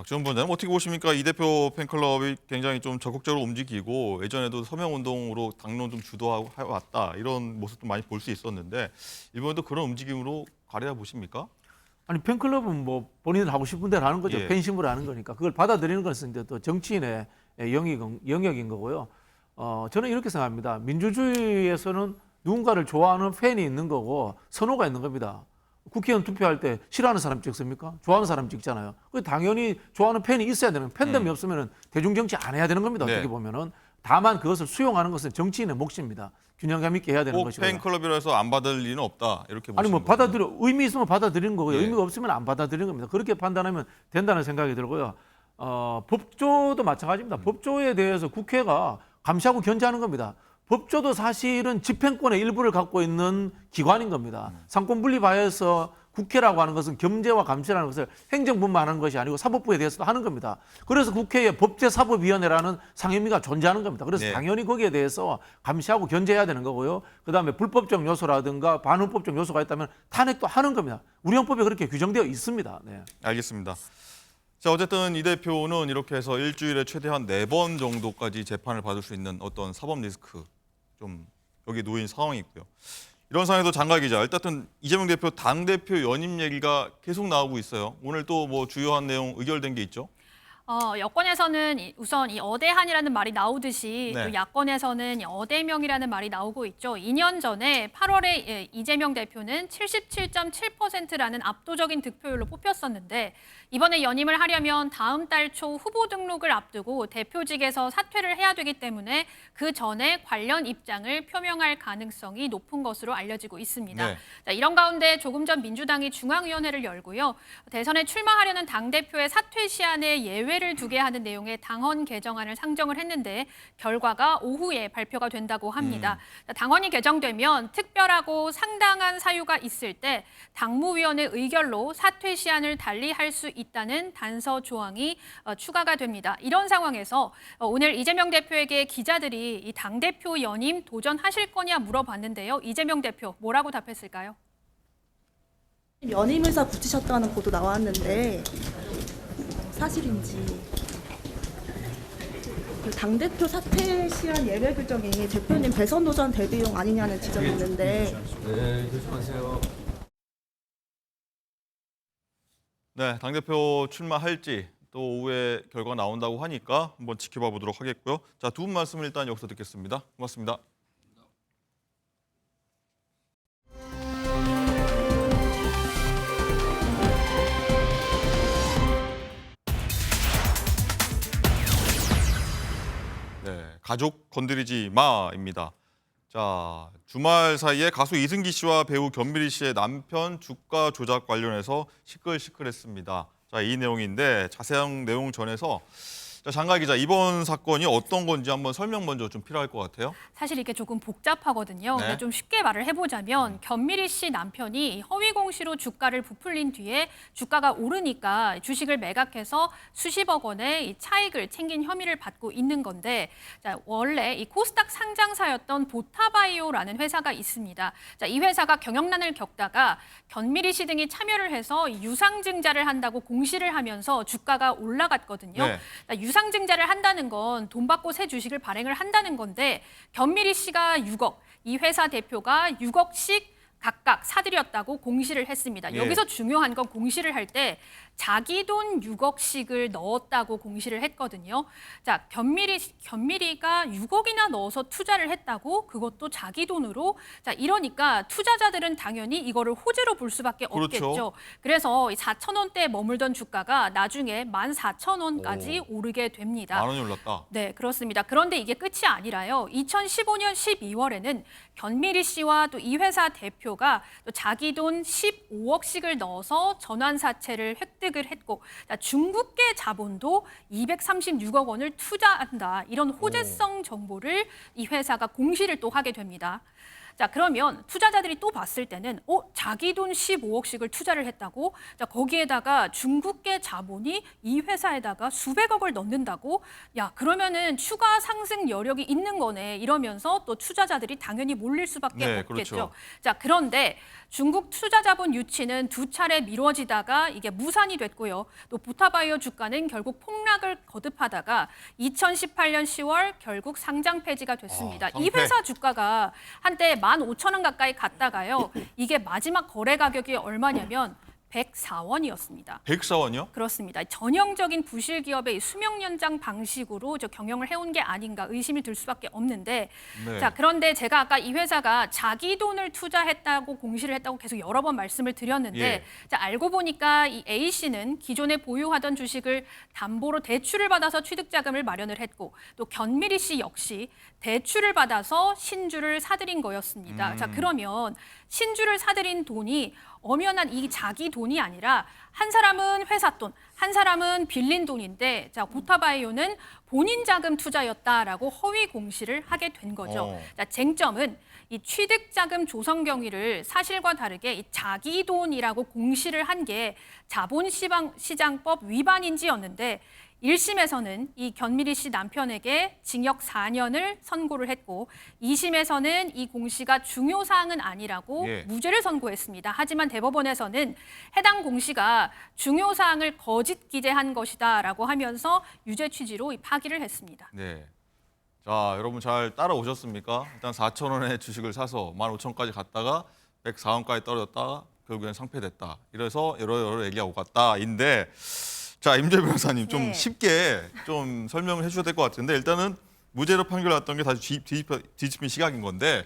박지원 부원장님 어떻게 보십니까? 이 대표 팬클럽이 굉장히 좀 적극적으로 움직이고 예전에도 서명운동으로 당론 좀 주도하고 왔다 이런 모습도 많이 볼 수 있었는데 이번에도 그런 움직임으로 가려야 보십니까? 아니 팬클럽은 뭐 본인들 하고 싶은 대로 하는 거죠. 예. 팬심으로 하는 거니까 그걸 받아들이는 것은 이제 또 정치인의 영역인 거고요. 저는 이렇게 생각합니다. 민주주의에서는 누군가를 좋아하는 팬이 있는 거고 선호가 있는 겁니다. 국회의원 투표할 때 싫어하는 사람 찍습니까? 좋아하는 사람 찍잖아요. 그 당연히 좋아하는 팬이 있어야 되는 팬덤이 없으면 대중 정치 안 해야 되는 겁니다. 네. 어떻게 보면은 다만 그것을 수용하는 것은 정치인의 몫입니다. 균형감 있게 해야 되는 꼭 것이고요. 팬클럽이라 해서 안 받을 리는 없다 이렇게 보시는 아니 뭐 받아들여 의미 있으면 받아들이는 거고요. 예. 의미가 없으면 안 받아들이는 겁니다. 그렇게 판단하면 된다는 생각이 들고요. 법조도 마찬가지입니다. 법조에 대해서 국회가 감시하고 견제하는 겁니다. 법조도 사실은 집행권의 일부를 갖고 있는 기관인 겁니다. 상권 분립하여서 국회라고 하는 것은 겸제와 감시라는 것을 행정부만 하는 것이 아니고 사법부에 대해서도 하는 겁니다. 그래서 국회에 법제사법위원회라는 상임위가 존재하는 겁니다. 그래서 네. 당연히 거기에 대해서 감시하고 견제해야 되는 거고요. 그다음에 불법적 요소라든가 반헌법적 요소가 있다면 탄핵도 하는 겁니다. 우리 헌법에 그렇게 규정되어 있습니다. 네. 알겠습니다. 자, 어쨌든 이 대표는 이렇게 해서 일주일에 최대한 4번 정도까지 재판을 받을 수 있는 어떤 사법 리스크 좀 여기 놓인 상황이고요. 이런 상황에서 장가 기자, 일단은 이재명 대표 당대표 연임 얘기가 계속 나오고 있어요. 오늘 또 뭐 주요한 내용 의결된 게 있죠? 여권에서는 우선 이 어대한이라는 말이 나오듯이 네. 또 야권에서는 이 어대명이라는 말이 나오고 있죠. 2년 전에 8월에 이재명 대표는 77.7%라는 압도적인 득표율로 뽑혔었는데 이번에 연임을 하려면 다음 달 초 후보 등록을 앞두고 대표직에서 사퇴를 해야 되기 때문에 그 전에 관련 입장을 표명할 가능성이 높은 것으로 알려지고 있습니다. 네. 자, 이런 가운데 조금 전 민주당이 중앙위원회를 열고요. 대선에 출마하려는 당대표의 사퇴 시한에 예외를 두게 하는 내용의 당헌 개정안을 상정을 했는데 결과가 오후에 발표가 된다고 합니다. 자, 당헌이 개정되면 특별하고 상당한 사유가 있을 때 당무위원회 의결로 사퇴 시한을 달리할 수 있다는 단서 조항이 추가가 됩니다. 이런 상황에서 오늘 이재명 대표에게 기자들이 이 당대표 연임 도전하실 거냐 물어봤는데요. 이재명 대표 뭐라고 답했을까요? 연임 의사 붙이셨다는 보도 나왔는데 사실인지 그 당대표 사퇴 시한 예외 규정이 대표님 대선 도전 대비용 아니냐는 지적이 있는데 네, 당대표 출마할지 또 오후에 결과 나온다고 하니까 한번 지켜봐 보도록 하겠고요. 자, 두 분 말씀을 일단 여기서 듣겠습니다. 고맙습니다. 네, 가족 건드리지 마입니다. 자, 주말 사이에 가수 이승기 씨와 배우 견미리 씨의 남편 주가 조작 관련해서 시끌시끌했습니다. 자, 이 내용인데 자세한 내용 전해서 자, 장가 기자, 이번 사건이 어떤 건지 한번 설명 먼저 좀 필요할 것 같아요. 사실 이게 조금 복잡하거든요. 네. 근데 좀 쉽게 말을 해보자면 견미리 씨 남편이 허위 공시로 주가를 부풀린 뒤에 주가가 오르니까 주식을 매각해서 수십억 원의 이 차익을 챙긴 혐의를 받고 있는 건데 자, 원래 이 코스닥 상장사였던 보타바이오라는 회사가 있습니다. 자, 이 회사가 경영난을 겪다가 견미리 씨 등이 참여를 해서 유상증자를 한다고 공시를 하면서 주가가 올라갔거든요. 네. 자, 유상증자를 한다는 건 돈 받고 새 주식을 발행을 한다는 건데 견미리 씨가 6억, 이 회사 대표가 6억씩 각각 사들였다고 공시를 했습니다. 예. 여기서 중요한 건 공시를 할 때 자기 돈 6억씩을 넣었다고 공시를 했거든요. 자, 견미리가 6억이나 넣어서 투자를 했다고 그것도 자기 돈으로 자, 이러니까 투자자들은 당연히 이거를 호재로 볼 수밖에 그렇죠. 없겠죠. 그래서 4,000원대에 머물던 주가가 나중에 14,000원까지 오르게 됩니다. 10,000원이 올랐다. 네, 그렇습니다. 그런데 이게 끝이 아니라요. 2015년 12월에는 견미리 씨와 또 이 회사 대표가 또 자기 돈 15억씩을 넣어서 전환사채를 획득을 했고 자, 중국계 자본도 236억 원을 투자한다. 이런 호재성 정보를 이 회사가 공시를 또 하게 됩니다. 자, 그러면 투자자들이 또 봤을 때는 자기 돈 15억씩을 투자를 했다고? 자, 거기에다가 중국계 자본이 이 회사에다가 수백억을 넣는다고? 야, 그러면은 추가 상승 여력이 있는 거네. 이러면서 또 투자자들이 당연히 몰릴 수밖에 네, 없겠죠. 그렇죠. 자, 그런데 중국 투자자본 유치는 2차례 미뤄지다가 이게 무산이 됐고요. 또 보타바이오 주가는 결국 폭락을 거듭하다가 2018년 10월 결국 상장 폐지가 됐습니다. 이 상폐. 회사 주가가 한때 15,000원 가까이 갔다가요. 이게 마지막 거래 가격이 얼마냐면 104원이었습니다. 104원이요? 그렇습니다. 전형적인 부실 기업의 수명 연장 방식으로 경영을 해온 게 아닌가 의심이 들 수밖에 없는데 네. 자 그런데 제가 아까 이 회사가 자기 돈을 투자했다고 공시를 했다고 계속 여러 번 말씀을 드렸는데 예. 자, 알고 보니까 이 A 씨는 기존에 보유하던 주식을 담보로 대출을 받아서 취득 자금을 마련을 했고 또 견미리 씨 역시 대출을 받아서 신주를 사들인 거였습니다. 자 그러면 신주를 사들인 돈이 엄연한 이 자기 돈이 아니라 한 사람은 회사 돈, 한 사람은 빌린 돈인데 자 보타바이오는 본인 자금 투자였다라고 허위 공시를 하게 된 거죠. 자 쟁점은 이 취득 자금 조성 경위를 사실과 다르게 이 자기 돈이라고 공시를 한 게 자본시장법 위반인지였는데 1심에서는 이 견미리 씨 남편에게 징역 4년을 선고를 했고 2심에서는 이 공시가 중요 사항은 아니라고 예. 무죄를 선고했습니다. 하지만 대법원에서는 해당 공시가 중요 사항을 거짓 기재한 것이다라고 하면서 유죄 취지로 파기를 했습니다. 네. 자, 여러분 잘 따라오셨습니까? 일단 4,000원의 주식을 사서 15,000원까지 갔다가 104원까지 떨어졌다가 결국엔 상폐됐다. 이래서 여러 얘기하고 갔다인데 자, 임재 변호사님 좀 네. 쉽게 좀 설명을 해주셔야 될 것 같은데 일단은 무죄로 판결났던 게 다시 뒤집힌 시각인 건데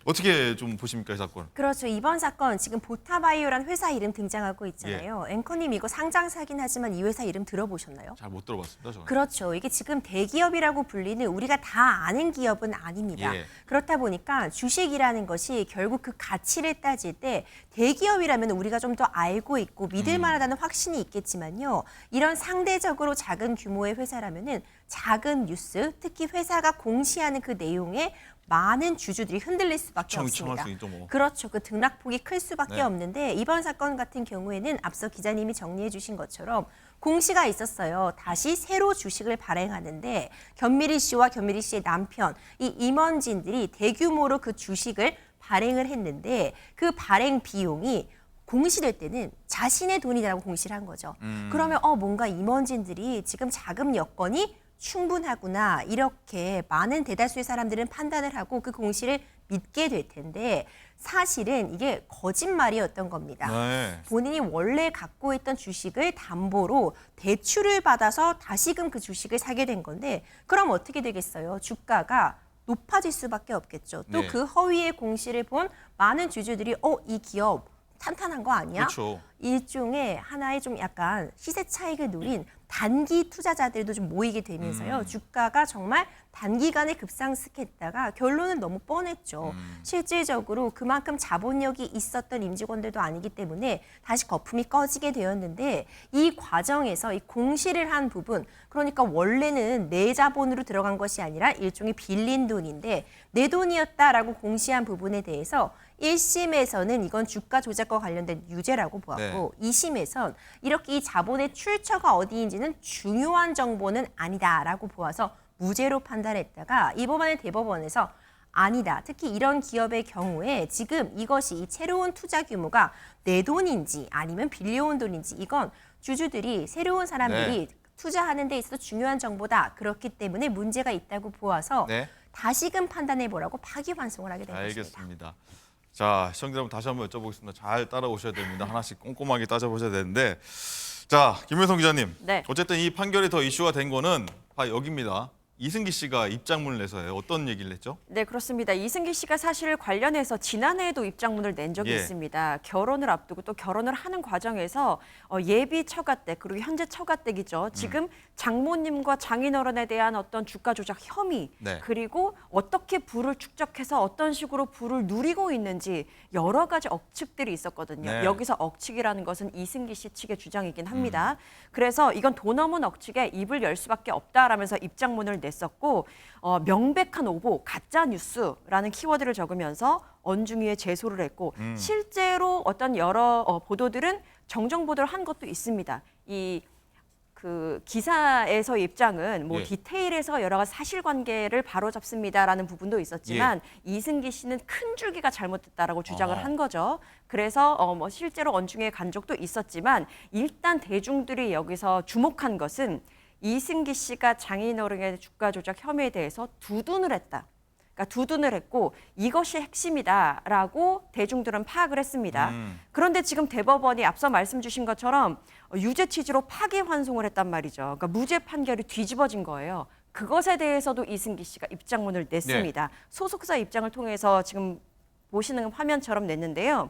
어떻게 좀 보십니까, 이 사건? 그렇죠. 이번 사건 지금 보타바이오란 회사 이름 등장하고 있잖아요. 앵커님 이거 상장사긴 하지만 이 회사 이름 들어보셨나요? 잘 못 들어봤습니다, 저는. 그렇죠. 이게 지금 대기업이라고 불리는 우리가 다 아는 기업은 아닙니다. 예. 그렇다 보니까 주식이라는 것이 결국 그 가치를 따질 때 대기업이라면 우리가 좀 더 알고 있고 믿을 만하다는 확신이 있겠지만요. 이런 상대적으로 작은 규모의 회사라면은 작은 뉴스, 특히 회사가 공시하는 그 내용에 많은 주주들이 흔들릴 수밖에 없습니다. 수 있죠, 뭐. 그렇죠. 그 등락폭이 클 수밖에 네. 없는데 이번 사건 같은 경우에는 앞서 기자님이 정리해 주신 것처럼 공시가 있었어요. 다시 새로 주식을 발행하는데 견미리 씨와 견미리 씨의 남편, 이 임원진들이 대규모로 그 주식을 발행을 했는데 그 발행 비용이 공시될 때는 자신의 돈이라고 공시를 한 거죠. 그러면 뭔가 임원진들이 지금 자금 여건이 충분하구나 이렇게 많은 대다수의 사람들은 판단을 하고 그 공시를 믿게 될 텐데 사실은 이게 거짓말이었던 겁니다. 네. 본인이 원래 갖고 있던 주식을 담보로 대출을 받아서 다시금 그 주식을 사게 된 건데 그럼 어떻게 되겠어요? 주가가 높아질 수밖에 없겠죠. 또 네. 그 허위의 공시를 본 많은 주주들이 이 기업 탄탄한 거 아니야? 그렇죠. 일종의 하나의 좀 약간 시세 차익을 노린 단기 투자자들도 좀 모이게 되면서요. 주가가 정말 단기간에 급상승했다가 결론은 너무 뻔했죠. 실질적으로 그만큼 자본력이 있었던 임직원들도 아니기 때문에 다시 거품이 꺼지게 되었는데 이 과정에서 이 공시를 한 부분, 그러니까 원래는 내 자본으로 들어간 것이 아니라 일종의 빌린 돈인데 내 돈이었다라고 공시한 부분에 대해서 1심에서는 이건 주가 조작과 관련된 유죄라고 보았고 2심에선 이렇게 이 자본의 출처가 어디인지는 중요한 정보는 아니다라고 보아서 무죄로 판단했다가 이번에 대법원에서 아니다. 특히 이런 기업의 경우에 지금 이것이 이 새로운 투자 규모가 내 돈인지 아니면 빌려온 돈인지 이건 주주들이 새로운 사람들이 투자하는 데 있어서 중요한 정보다. 그렇기 때문에 문제가 있다고 보아서 다시금 판단해보라고 파기환송을 하게 된 것입니다. 알겠습니다. 자, 시청자 여러분 다시 한번 여쭤보겠습니다. 잘 따라오셔야 됩니다. 하나씩 꼼꼼하게 따져보셔야 되는데 자, 김효성 기자님. 네. 어쨌든 이 판결이 더 이슈가 된 거는 여기입니다. 이승기 씨가 입장문을 내서요. 어떤 얘기를 했죠? 네, 그렇습니다. 이승기 씨가 사실 관련해서 지난해에도 입장문을 낸 적이 있습니다. 결혼을 앞두고 또 결혼을 하는 과정에서 예비 처가댁 그리고 현재 처가댁이죠. 지금 장모님과 장인어른에 대한 어떤 주가 조작 혐의 그리고 어떻게 부를 축적해서 어떤 식으로 부를 누리고 있는지 여러 가지 억측들이 있었거든요. 여기서 억측이라는 것은 이승기 씨 측의 주장이긴 합니다. 그래서 이건 돈 없는 억측에 입을 열 수밖에 없다라면서 입장문을 냈었고 명백한 오보, 가짜 뉴스라는 키워드를 적으면서 언중위에 제소를 했고 실제로 어떤 여러 보도들은 정정 보도를 한 것도 있습니다. 그 기사에서 입장은 뭐 예. 디테일에서 여러 가지 사실관계를 바로잡습니다라는 부분도 있었지만 이승기 씨는 큰 줄기가 잘못됐다라고 주장을 어허. 한 거죠. 그래서 뭐 실제로 언중에 간 적도 있었지만 일단 대중들이 여기서 주목한 것은 이승기 씨가 장인어른의 주가 조작 혐의에 대해서 두둔을 했다. 그러니까 두둔을 했고 이것이 핵심이다라고 대중들은 파악을 했습니다. 그런데 지금 대법원이 앞서 말씀 주신 것처럼 유죄 취지로 파기환송을 했단 말이죠. 그러니까 무죄 판결이 뒤집어진 거예요. 그것에 대해서도 이승기 씨가 입장문을 냈습니다. 소속사 입장을 통해서 지금 보시는 화면처럼 냈는데요.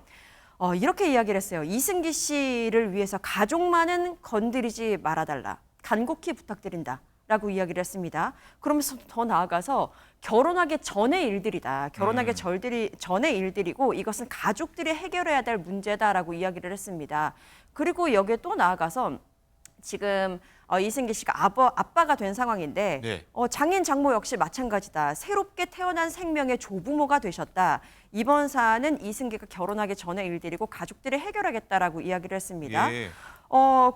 이렇게 이야기를 했어요. 이승기 씨를 위해서 가족만은 건드리지 말아달라. 간곡히 부탁드린다. 라고 이야기를 했습니다. 그러면서 더 나아가서 결혼하기 전의 일들이다. 결혼하기 전의 일들이고 이것은 가족들이 해결해야 될 문제다라고 이야기를 했습니다. 그리고 여기에 또 나아가서 지금 이승기 씨가 아빠가 된 상황인데 네. 장인 장모 역시 마찬가지다. 새롭게 태어난 생명의 조부모가 되셨다. 이번 사안은 이승기가 결혼하기 전의 일들이고 가족들이 해결하겠다라고 이야기를 했습니다. 예.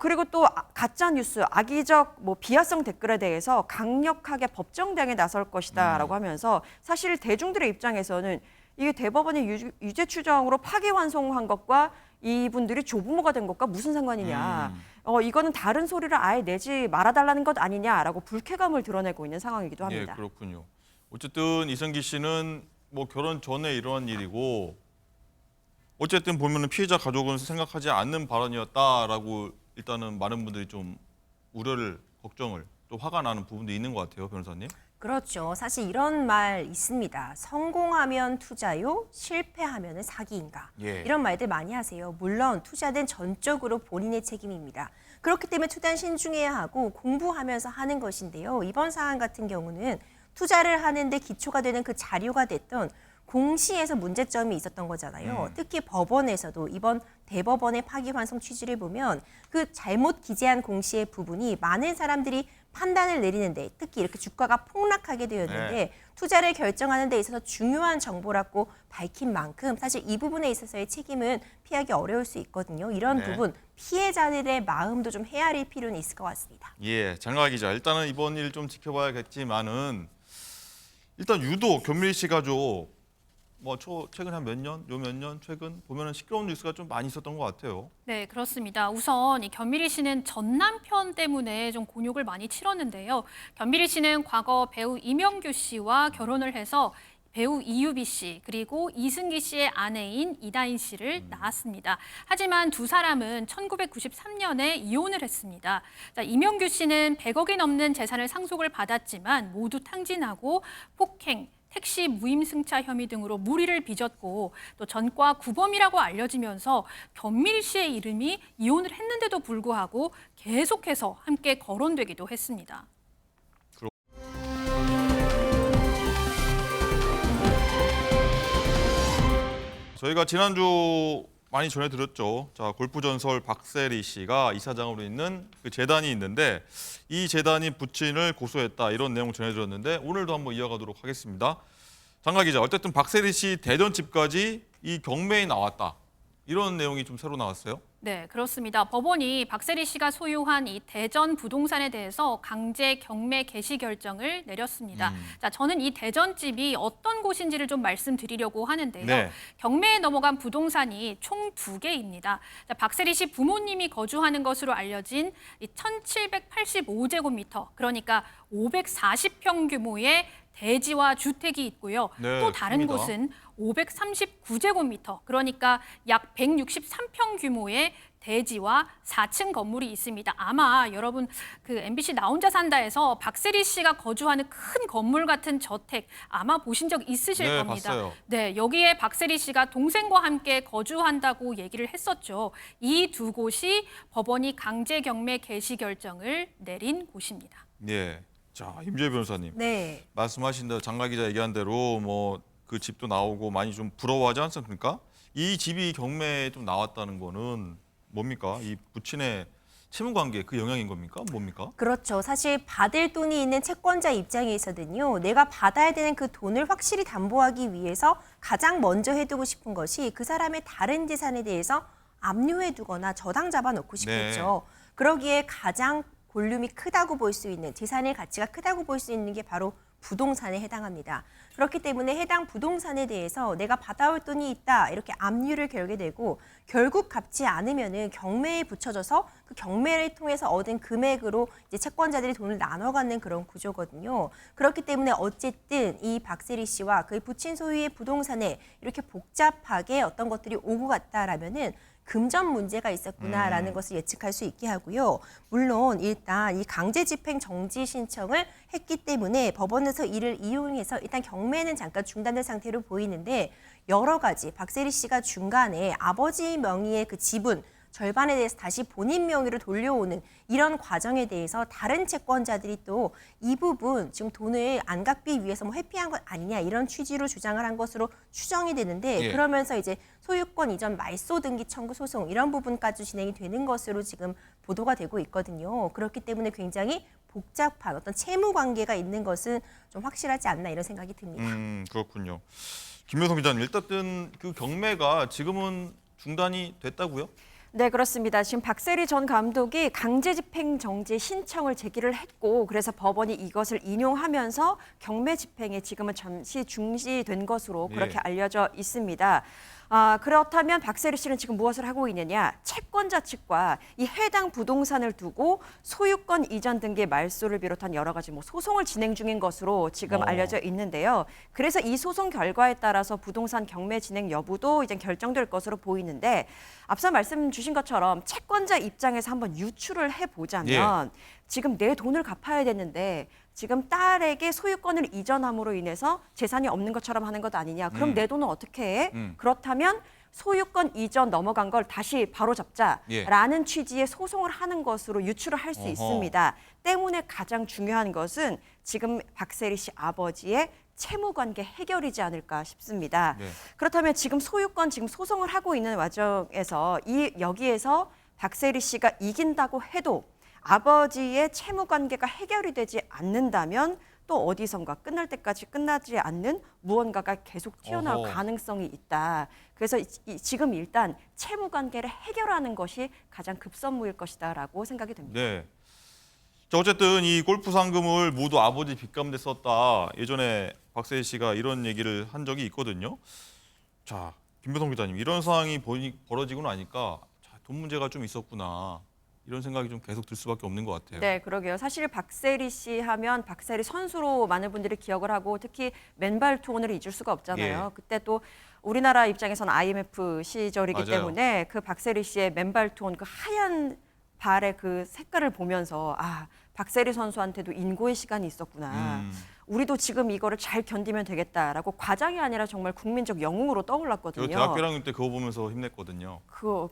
그리고 또 가짜 뉴스, 악의적 뭐 비하성 댓글에 대해서 강력하게 법정 대응에 나설 것이다라고 하면서 사실 대중들의 입장에서는 이게 대법원이 유죄 추정으로 파기환송한 것과 이분들이 조부모가 된 것과 무슨 상관이냐. 이거는 다른 소리를 아예 내지 말아달라는 것 아니냐라고 불쾌감을 드러내고 있는 상황이기도 합니다. 예, 그렇군요. 어쨌든 이승기 씨는 뭐 결혼 전에 일어난 일이고 어쨌든 보면은 피해자 가족은 생각하지 않는 발언이었다라고 일단은 많은 분들이 좀 우려를, 걱정을, 또 화가 나는 부분도 있는 것 같아요, 변호사님. 그렇죠. 사실 이런 말 있습니다. 성공하면 투자요, 실패하면 사기인가. 예. 이런 말들 많이 하세요. 물론 투자는 전적으로 본인의 책임입니다. 그렇기 때문에 투자는 신중해야 하고 공부하면서 하는 것인데요. 이번 사안 같은 경우는 투자를 하는데 기초가 되는 그 자료가 됐던 공시에서 문제점이 있었던 거잖아요. 특히 법원에서도 이번 대법원의 파기환송 취지를 보면 그 잘못 기재한 공시의 부분이 많은 사람들이 판단을 내리는데 특히 이렇게 주가가 폭락하게 되었는데 투자를 결정하는 데 있어서 중요한 정보라고 밝힌 만큼 사실 이 부분에 있어서의 책임은 피하기 어려울 수 있거든요. 이런 부분 피해자들의 마음도 좀 헤아릴 필요는 있을 것 같습니다. 예, 장가 기자. 일단은 이번 일 좀 지켜봐야겠지만은 일단 유독 견밀 씨 가족 뭐 최근 한 몇 년, 몇 년 최근 보면은 시끄러운 뉴스가 좀 많이 있었던 것 같아요. 네, 그렇습니다. 우선 이 견미리 씨는 전 남편 때문에 좀 곤욕을 많이 치렀는데요. 견미리 씨는 과거 배우 이명규 씨와 결혼을 해서 배우 이유비 씨 그리고 이승기 씨의 아내인 이다인 씨를 낳았습니다. 하지만 두 사람은 1993년에 이혼을 했습니다. 자, 이명규 씨는 100억이 넘는 재산을 상속을 받았지만 모두 탕진하고 폭행, 택시 무임승차 혐의 등으로 무리를 빚었고 또 전과 구범이라고 알려지면서 견밀 씨의 이름이 이혼을 했는데도 불구하고 계속해서 함께 거론되기도 했습니다. 저희가 지난주 많이 전해드렸죠. 자, 골프 전설 박세리 씨가 이사장으로 있는 그 재단이 있는데 이 재단이 부친을 고소했다 이런 내용 전해드렸는데 오늘도 한번 이어가도록 하겠습니다. 장가 기자, 어쨌든 박세리 씨 대전 집까지 이 경매에 나왔다 이런 내용이 좀 새로 나왔어요. 네, 그렇습니다. 법원이 박세리 씨가 소유한 이 대전 부동산에 대해서 강제 경매 개시 결정을 내렸습니다. 자, 저는 이 대전집이 어떤 곳인지를 좀 말씀드리려고 하는데요. 네. 경매에 넘어간 부동산이 총 2개입니다. 자, 박세리 씨 부모님이 거주하는 것으로 알려진 이 1,785제곱미터, 그러니까 540평 규모의 대지와 주택이 있고요. 네, 또 다른 큽니다. 곳은 539제곱미터, 그러니까 약 163평 규모의 대지와 4층 건물이 있습니다. 아마 여러분 그 MBC 나 혼자 산다에서 박세리 씨가 거주하는 큰 건물 같은 저택 아마 보신 적 있으실 네, 겁니다. 봤어요. 네, 여기에 박세리 씨가 동생과 함께 거주한다고 얘기를 했었죠. 이 두 곳이 법원이 강제 경매 개시 결정을 내린 곳입니다. 예. 자, 임주혜 변호사님. 네. 말씀하신 대로 장가 기자 얘기한 대로 뭐 그 집도 나오고 많이 좀 부러워하지 않습니까? 이 집이 경매에 좀 나왔다는 거는 뭡니까? 이 부친의 채무 관계 그 영향인 겁니까? 뭡니까? 그렇죠. 사실 받을 돈이 있는 채권자 입장에서는요. 내가 받아야 되는 그 돈을 확실히 담보하기 위해서 가장 먼저 해두고 싶은 것이 그 사람의 다른 재산에 대해서 압류해두거나 저당 잡아놓고 싶겠죠. 그러기에 가장 볼륨이 크다고 볼 수 있는, 재산의 가치가 크다고 볼 수 있는 게 바로 부동산에 해당합니다. 그렇기 때문에 해당 부동산에 대해서 내가 받아올 돈이 있다 이렇게 압류를 걸게 되고 결국 갚지 않으면은 경매에 붙여져서 그 경매를 통해서 얻은 금액으로 이제 채권자들이 돈을 나눠 갖는 그런 구조거든요. 그렇기 때문에 어쨌든 이 박세리 씨와 그의 부친 소유의 부동산에 이렇게 복잡하게 어떤 것들이 오고 갔다라면은 금전 문제가 있었구나라는 것을 예측할 수 있게 하고요. 물론 일단 이 강제 집행 정지 신청을 했기 때문에 법원에서 이를 이용해서 일단 경매는 잠깐 중단된 상태로 보이는데 여러 가지 박세리 씨가 중간에 아버지 명의의 그 지분 절반에 대해서 다시 본인 명의로 돌려오는 이런 과정에 대해서 다른 채권자들이 또 이 부분 지금 돈을 안 갚기 위해서 뭐 회피한 것 아니냐 이런 취지로 주장을 한 것으로 추정이 되는데 예. 그러면서 이제 소유권 이전 말소 등기 청구 소송 이런 부분까지 진행이 되는 것으로 지금 보도가 되고 있거든요. 그렇기 때문에 굉장히 복잡한 어떤 채무 관계가 있는 것은 좀 확실하지 않나 이런 생각이 듭니다. 그렇군요. 김효성 기자님, 일단 그 경매가 지금은 중단이 됐다고요? 네, 그렇습니다. 지금 박세리 전 감독이 강제 집행 정지 신청을 제기를 했고 그래서 법원이 이것을 인용하면서 경매 집행이 지금은 잠시 중지된 것으로 그렇게 알려져 있습니다. 그렇다면 박세리 씨는 지금 무엇을 하고 있느냐? 채권자 측과 이 해당 부동산을 두고 소유권 이전 등기 말소를 비롯한 여러 가지 뭐 소송을 진행 중인 것으로 지금 알려져 있는데요. 그래서 이 소송 결과에 따라서 부동산 경매 진행 여부도 이제 결정될 것으로 보이는데 앞서 말씀 주신 것처럼 채권자 입장에서 한번 유추를 해보자면 지금 내 돈을 갚아야 되는데 지금 딸에게 소유권을 이전함으로 인해서 재산이 없는 것처럼 하는 것 아니냐. 그럼 내 돈은 어떻게 해? 그렇다면 소유권 이전 넘어간 걸 다시 바로잡자라는 취지의 소송을 하는 것으로 유추를 할 수 있습니다. 때문에 가장 중요한 것은 지금 박세리 씨 아버지의 채무관계 해결이지 않을까 싶습니다. 그렇다면 지금 소유권 지금 소송을 하고 있는 과정에서 여기에서 박세리 씨가 이긴다고 해도 아버지의 채무관계가 해결이 되지 않는다면 또 어디선가 끝날 때까지 끝나지 않는 무언가가 계속 튀어나올 가능성이 있다. 그래서 지금 일단 채무관계를 해결하는 것이 가장 급선무일 것이다라고 생각이 됩니다. 네. 자, 어쨌든 이 골프 상금을 모두 아버지 빚감대 썼다. 예전에 박세리 씨가 이런 얘기를 한 적이 있거든요. 자, 김효성 기자님, 이런 상황이 벌어지고 나니까 돈 문제가 좀 있었구나. 이런 생각이 좀 계속 들 수밖에 없는 것 같아요. 네, 그러게요. 사실 박세리 씨 하면 박세리 선수로 많은 분들이 기억을 하고 특히 맨발 투혼을 잊을 수가 없잖아요. 그때 또 우리나라 입장에서는 IMF 시절이기 때문에 그 박세리 씨의 맨발 투혼 그 하얀 발의 그 색깔을 보면서 박세리 선수한테도 인고의 시간이 있었구나. 우리도 지금 이거를 잘 견디면 되겠다라고 과장이 아니라 정말 국민적 영웅으로 떠올랐거든요. 제가 대학교 1학년 때 그거 보면서 힘냈거든요.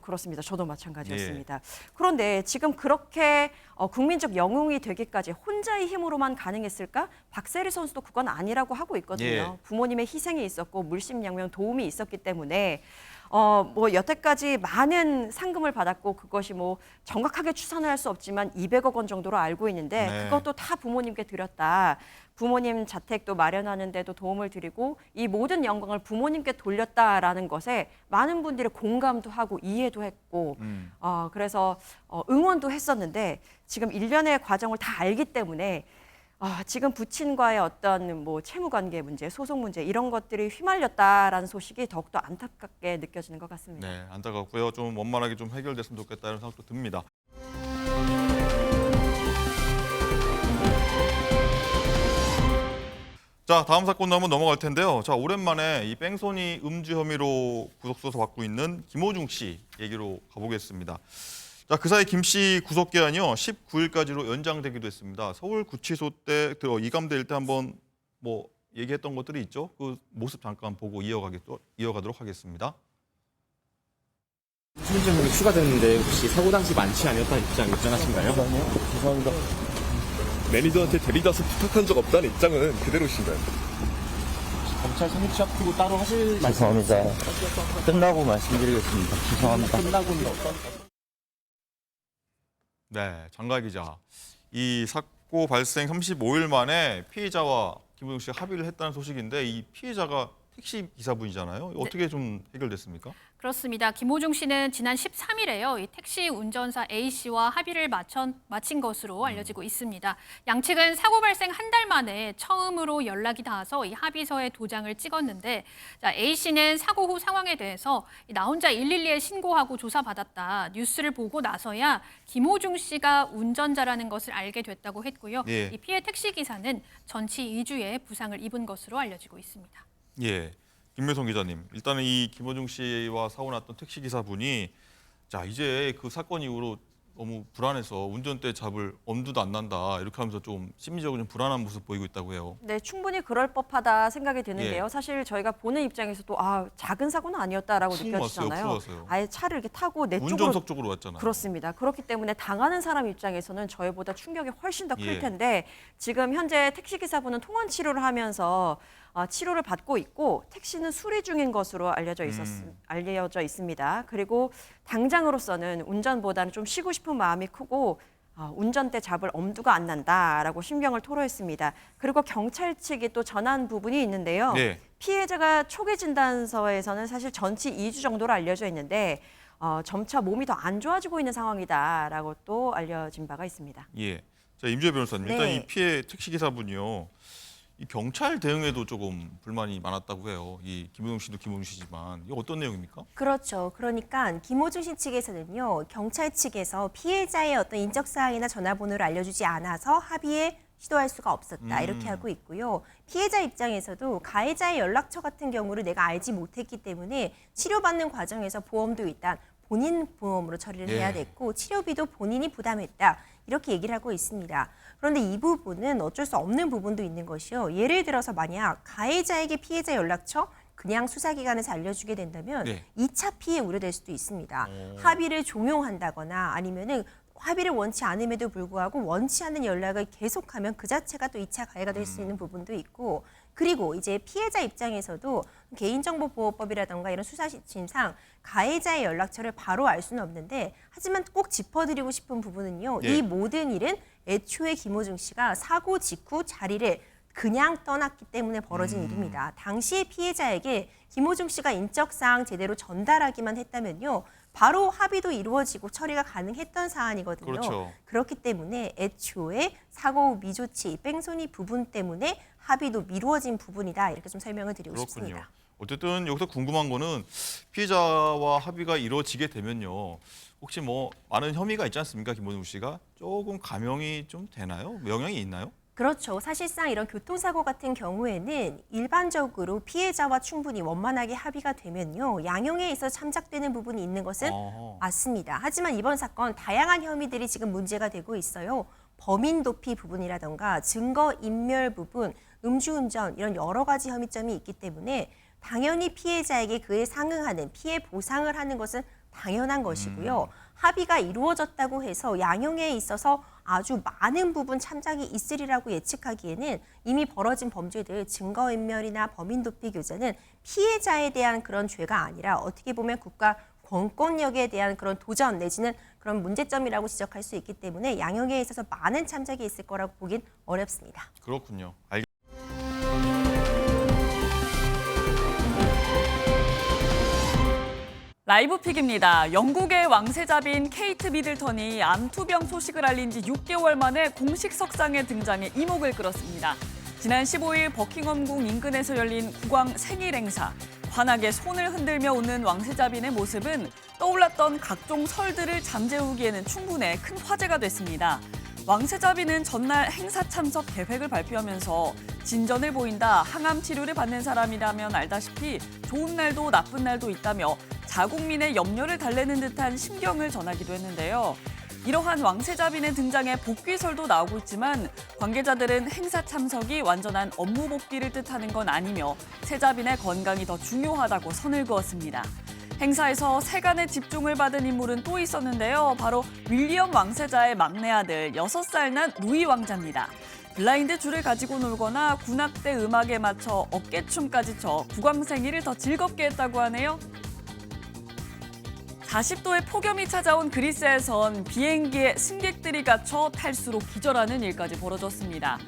그렇습니다. 저도 마찬가지였습니다. 그런데 지금 그렇게 국민적 영웅이 되기까지 혼자의 힘으로만 가능했을까? 박세리 선수도 그건 아니라고 하고 있거든요. 부모님의 희생이 있었고 물심양면 도움이 있었기 때문에 뭐 여태까지 많은 상금을 받았고 그것이 뭐 정확하게 추산을 할 수 없지만 200억 원 정도로 알고 있는데 그것도 다 부모님께 드렸다. 부모님 자택도 마련하는 데도 도움을 드리고 이 모든 영광을 부모님께 돌렸다라는 것에 많은 분들이 공감도 하고 이해도 했고 그래서 응원도 했었는데 지금 일련의 과정을 다 알기 때문에 지금 부친과의 어떤 뭐 채무관계 문제, 소송 문제 이런 것들이 휘말렸다라는 소식이 더욱더 안타깝게 느껴지는 것 같습니다. 네, 안타깝고요. 좀 원만하게 좀 해결됐으면 좋겠다는 생각도 듭니다. 자, 다음 사건도 한번 넘어갈 텐데요. 자, 오랜만에 이 뺑소니 음주 혐의로 구속수사 받고 있는 김호중 씨 얘기로 가보겠습니다. 자, 그 사이 김 씨 구속기한이요 19일까지로 연장되기도 했습니다. 서울구치소 때 이감될 때 한번 뭐 얘기했던 것들이 있죠. 그 모습 잠깐 보고 이어가도록 하겠습니다. 수준점으로 추가됐는데 혹시 사고 당시 만취 아니었다는 입장 입장하신가요? 죄송합니다. 매니저한테 대리자서 부탁한 적 없다는 입장은 그대로신가요? 검찰 성립시 앞두고 따로 하실 말씀? 죄송합니다. 끝나고 말씀드리겠습니다. 죄송합니다. 끝나고는 어떤? 네, 장가 기자. 이 사고 발생 35일 만에 피해자와 김호중 씨가 합의를 했다는 소식인데 이 피해자가 택시 기사분이잖아요. 어떻게 좀 해결됐습니까? 그렇습니다. 김호중 씨는 지난 13일에요. 이 택시 운전사 A 씨와 합의를 마친 것으로 알려지고 있습니다. 양측은 사고 발생 한 달 만에 처음으로 연락이 닿아서 이 합의서에 도장을 찍었는데, A 씨는 사고 후 상황에 대해서 나 혼자 112에 신고하고 조사받았다. 뉴스를 보고 나서야 김호중 씨가 운전자라는 것을 알게 됐다고 했고요. 예. 이 피해 택시 기사는 전치 2주의 부상을 입은 것으로 알려지고 있습니다. 예. 김매성 기자님, 일단은 이 김호중 씨와 사고 났던 택시 기사분이 자 이제 그 사건 이후로 너무 불안해서 운전대 잡을 엄두도 안 난다 이렇게 하면서 좀 심리적으로 좀 불안한 모습 보이고 있다고 해요. 네, 충분히 그럴 법하다 생각이 드는데요. 예. 사실 저희가 보는 입장에서도 작은 사고는 아니었다라고 푹 느껴지잖아요. 왔어요. 아예 차를 이렇게 타고 내 쪽으로 운전석 쪽으로 왔잖아요. 그렇습니다. 그렇기 때문에 당하는 사람 입장에서는 저희보다 충격이 훨씬 더 클 예. 텐데 지금 현재 택시기사분은 통원 치료를 하면서 치료를 받고 있고 택시는 수리 중인 것으로 알려져 있습니다. 그리고 당장으로서는 운전보다는 좀 쉬고 싶은 마음이 크고 운전대 잡을 엄두가 안 난다라고 심경을 토로했습니다. 그리고 경찰 측이 또 전한 부분이 있는데요. 네. 피해자가 초기 진단서에서는 사실 전치 2주 정도로 알려져 있는데 점차 몸이 더 안 좋아지고 있는 상황이다라고 또 알려진 바가 있습니다. 예. 자, 임주혜 변호사님, 일단 네. 이 피해 택시 기사분이요. 이 경찰 대응에도 조금 불만이 많았다고 해요. 이 김호중 씨도 김호중 씨지만 이게 어떤 내용입니까? 그렇죠. 그러니까 김호중 씨 측에서는요, 경찰 측에서 피해자의 어떤 인적 사항이나 전화번호를 알려주지 않아서 합의에 시도할 수가 없었다 이렇게 하고 있고요. 피해자 입장에서도 가해자의 연락처 같은 경우를 내가 알지 못했기 때문에 치료받는 과정에서 보험도 일단 본인 보험으로 처리를 해야 됐고 치료비도 본인이 부담했다 이렇게 얘기를 하고 있습니다. 그런데 이 부분은 어쩔 수 없는 부분도 있는 것이요. 예를 들어서 만약 가해자에게 피해자 연락처 그냥 수사기관에서 알려주게 된다면 네. 2차 피해 우려될 수도 있습니다. 합의를 종용한다거나 아니면은 합의를 원치 않음에도 불구하고 원치 않는 연락을 계속하면 그 자체가 또 2차 가해가 될 수 있는 부분도 있고 그리고 이제 피해자 입장에서도 개인정보보호법이라든가 이런 수사심상 가해자의 연락처를 바로 알 수는 없는데 하지만 꼭 짚어드리고 싶은 부분은요. 예. 이 모든 일은 애초에 김호중 씨가 사고 직후 자리를 그냥 떠났기 때문에 벌어진 일입니다. 당시 피해자에게 김호중 씨가 인적사항 제대로 전달하기만 했다면요. 바로 합의도 이루어지고 처리가 가능했던 사안이거든요. 그렇죠. 그렇기 때문에 애초에 사고 후 미조치, 뺑소니 부분 때문에 합의도 미루어진 부분이다. 이렇게 좀 설명을 드리고 그렇군요. 싶습니다. 어쨌든 여기서 궁금한 거는 피해자와 합의가 이루어지게 되면요. 혹시 뭐 많은 혐의가 있지 않습니까? 김호중 씨가 조금 감형이 좀 되나요? 영향이 있나요? 그렇죠. 사실상 이런 교통사고 같은 경우에는 일반적으로 피해자와 충분히 원만하게 합의가 되면요. 양형에 있어 참작되는 부분이 있는 것은 맞습니다. 하지만 이번 사건 다양한 혐의들이 지금 문제가 되고 있어요. 범인 도피 부분이라던가 증거인멸 부분, 음주운전 이런 여러 가지 혐의점이 있기 때문에 당연히 피해자에게 그에 상응하는 피해 보상을 하는 것은 당연한 것이고요. 합의가 이루어졌다고 해서 양형에 있어서 아주 많은 부분 참작이 있으리라고 예측하기에는 이미 벌어진 범죄들 증거인멸이나 범인도피 교자는 피해자에 대한 그런 죄가 아니라 어떻게 보면 국가 권권력에 대한 그런 도전 내지는 그런 문제점이라고 지적할 수 있기 때문에 양형에 있어서 많은 참작이 있을 거라고 보긴 어렵습니다. 그렇군요. 라이브 픽입니다. 영국의 왕세자비인 케이트 미들턴이 암투병 소식을 알린 지 6개월 만에 공식 석상에 등장해 이목을 끌었습니다. 지난 15일 버킹엄궁 인근에서 열린 국왕 생일 행사. 환하게 손을 흔들며 웃는 왕세자빈의 모습은 떠올랐던 각종 설들을 잠재우기에는 충분해 큰 화제가 됐습니다. 왕세자빈은 전날 행사 참석 계획을 발표하면서 진전을 보인다, 항암 치료를 받는 사람이라면 알다시피 좋은 날도 나쁜 날도 있다며 자국민의 염려를 달래는 듯한 심경을 전하기도 했는데요. 이러한 왕세자빈의 등장에 복귀설도 나오고 있지만 관계자들은 행사 참석이 완전한 업무 복귀를 뜻하는 건 아니며 세자빈의 건강이 더 중요하다고 선을 그었습니다. 행사에서 세간의 집중을 받은 인물은 또 있었는데요. 바로 윌리엄 왕세자의 막내 아들 6살 난 루이 왕자입니다. 블라인드 줄을 가지고 놀거나 군악대 음악에 맞춰 어깨춤까지 춰 국왕 생일을 더 즐겁게 했다고 하네요. 40도의 폭염이 찾아온 그리스에선 비행기에 승객들이 갇혀 탈수로 기절하는 일까지 벌어졌습니다.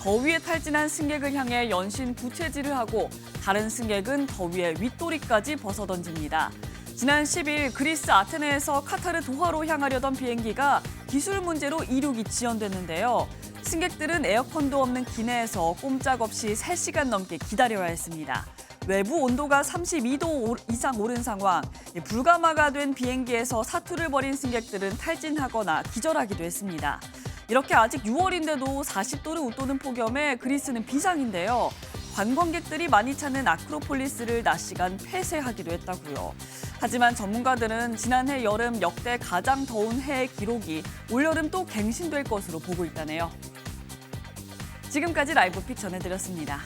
더위에 탈진한 승객을 향해 연신 부채질을 하고 다른 승객은 더위에 윗도리까지 벗어던집니다. 지난 10일 그리스 아테네에서 카타르 도하로 향하려던 비행기가 기술 문제로 이륙이 지연됐는데요. 승객들은 에어컨도 없는 기내에서 꼼짝없이 3시간 넘게 기다려야 했습니다. 외부 온도가 32도 이상 오른 상황, 불가마가 된 비행기에서 사투를 벌인 승객들은 탈진하거나 기절하기도 했습니다. 이렇게 아직 6월인데도 40도를 웃도는 폭염에 그리스는 비상인데요. 관광객들이 많이 찾는 아크로폴리스를 낮 시간 폐쇄하기도 했다고요. 하지만 전문가들은 지난해 여름 역대 가장 더운 해의 기록이 올여름 또 갱신될 것으로 보고 있다네요. 지금까지 라이브픽 전해드렸습니다.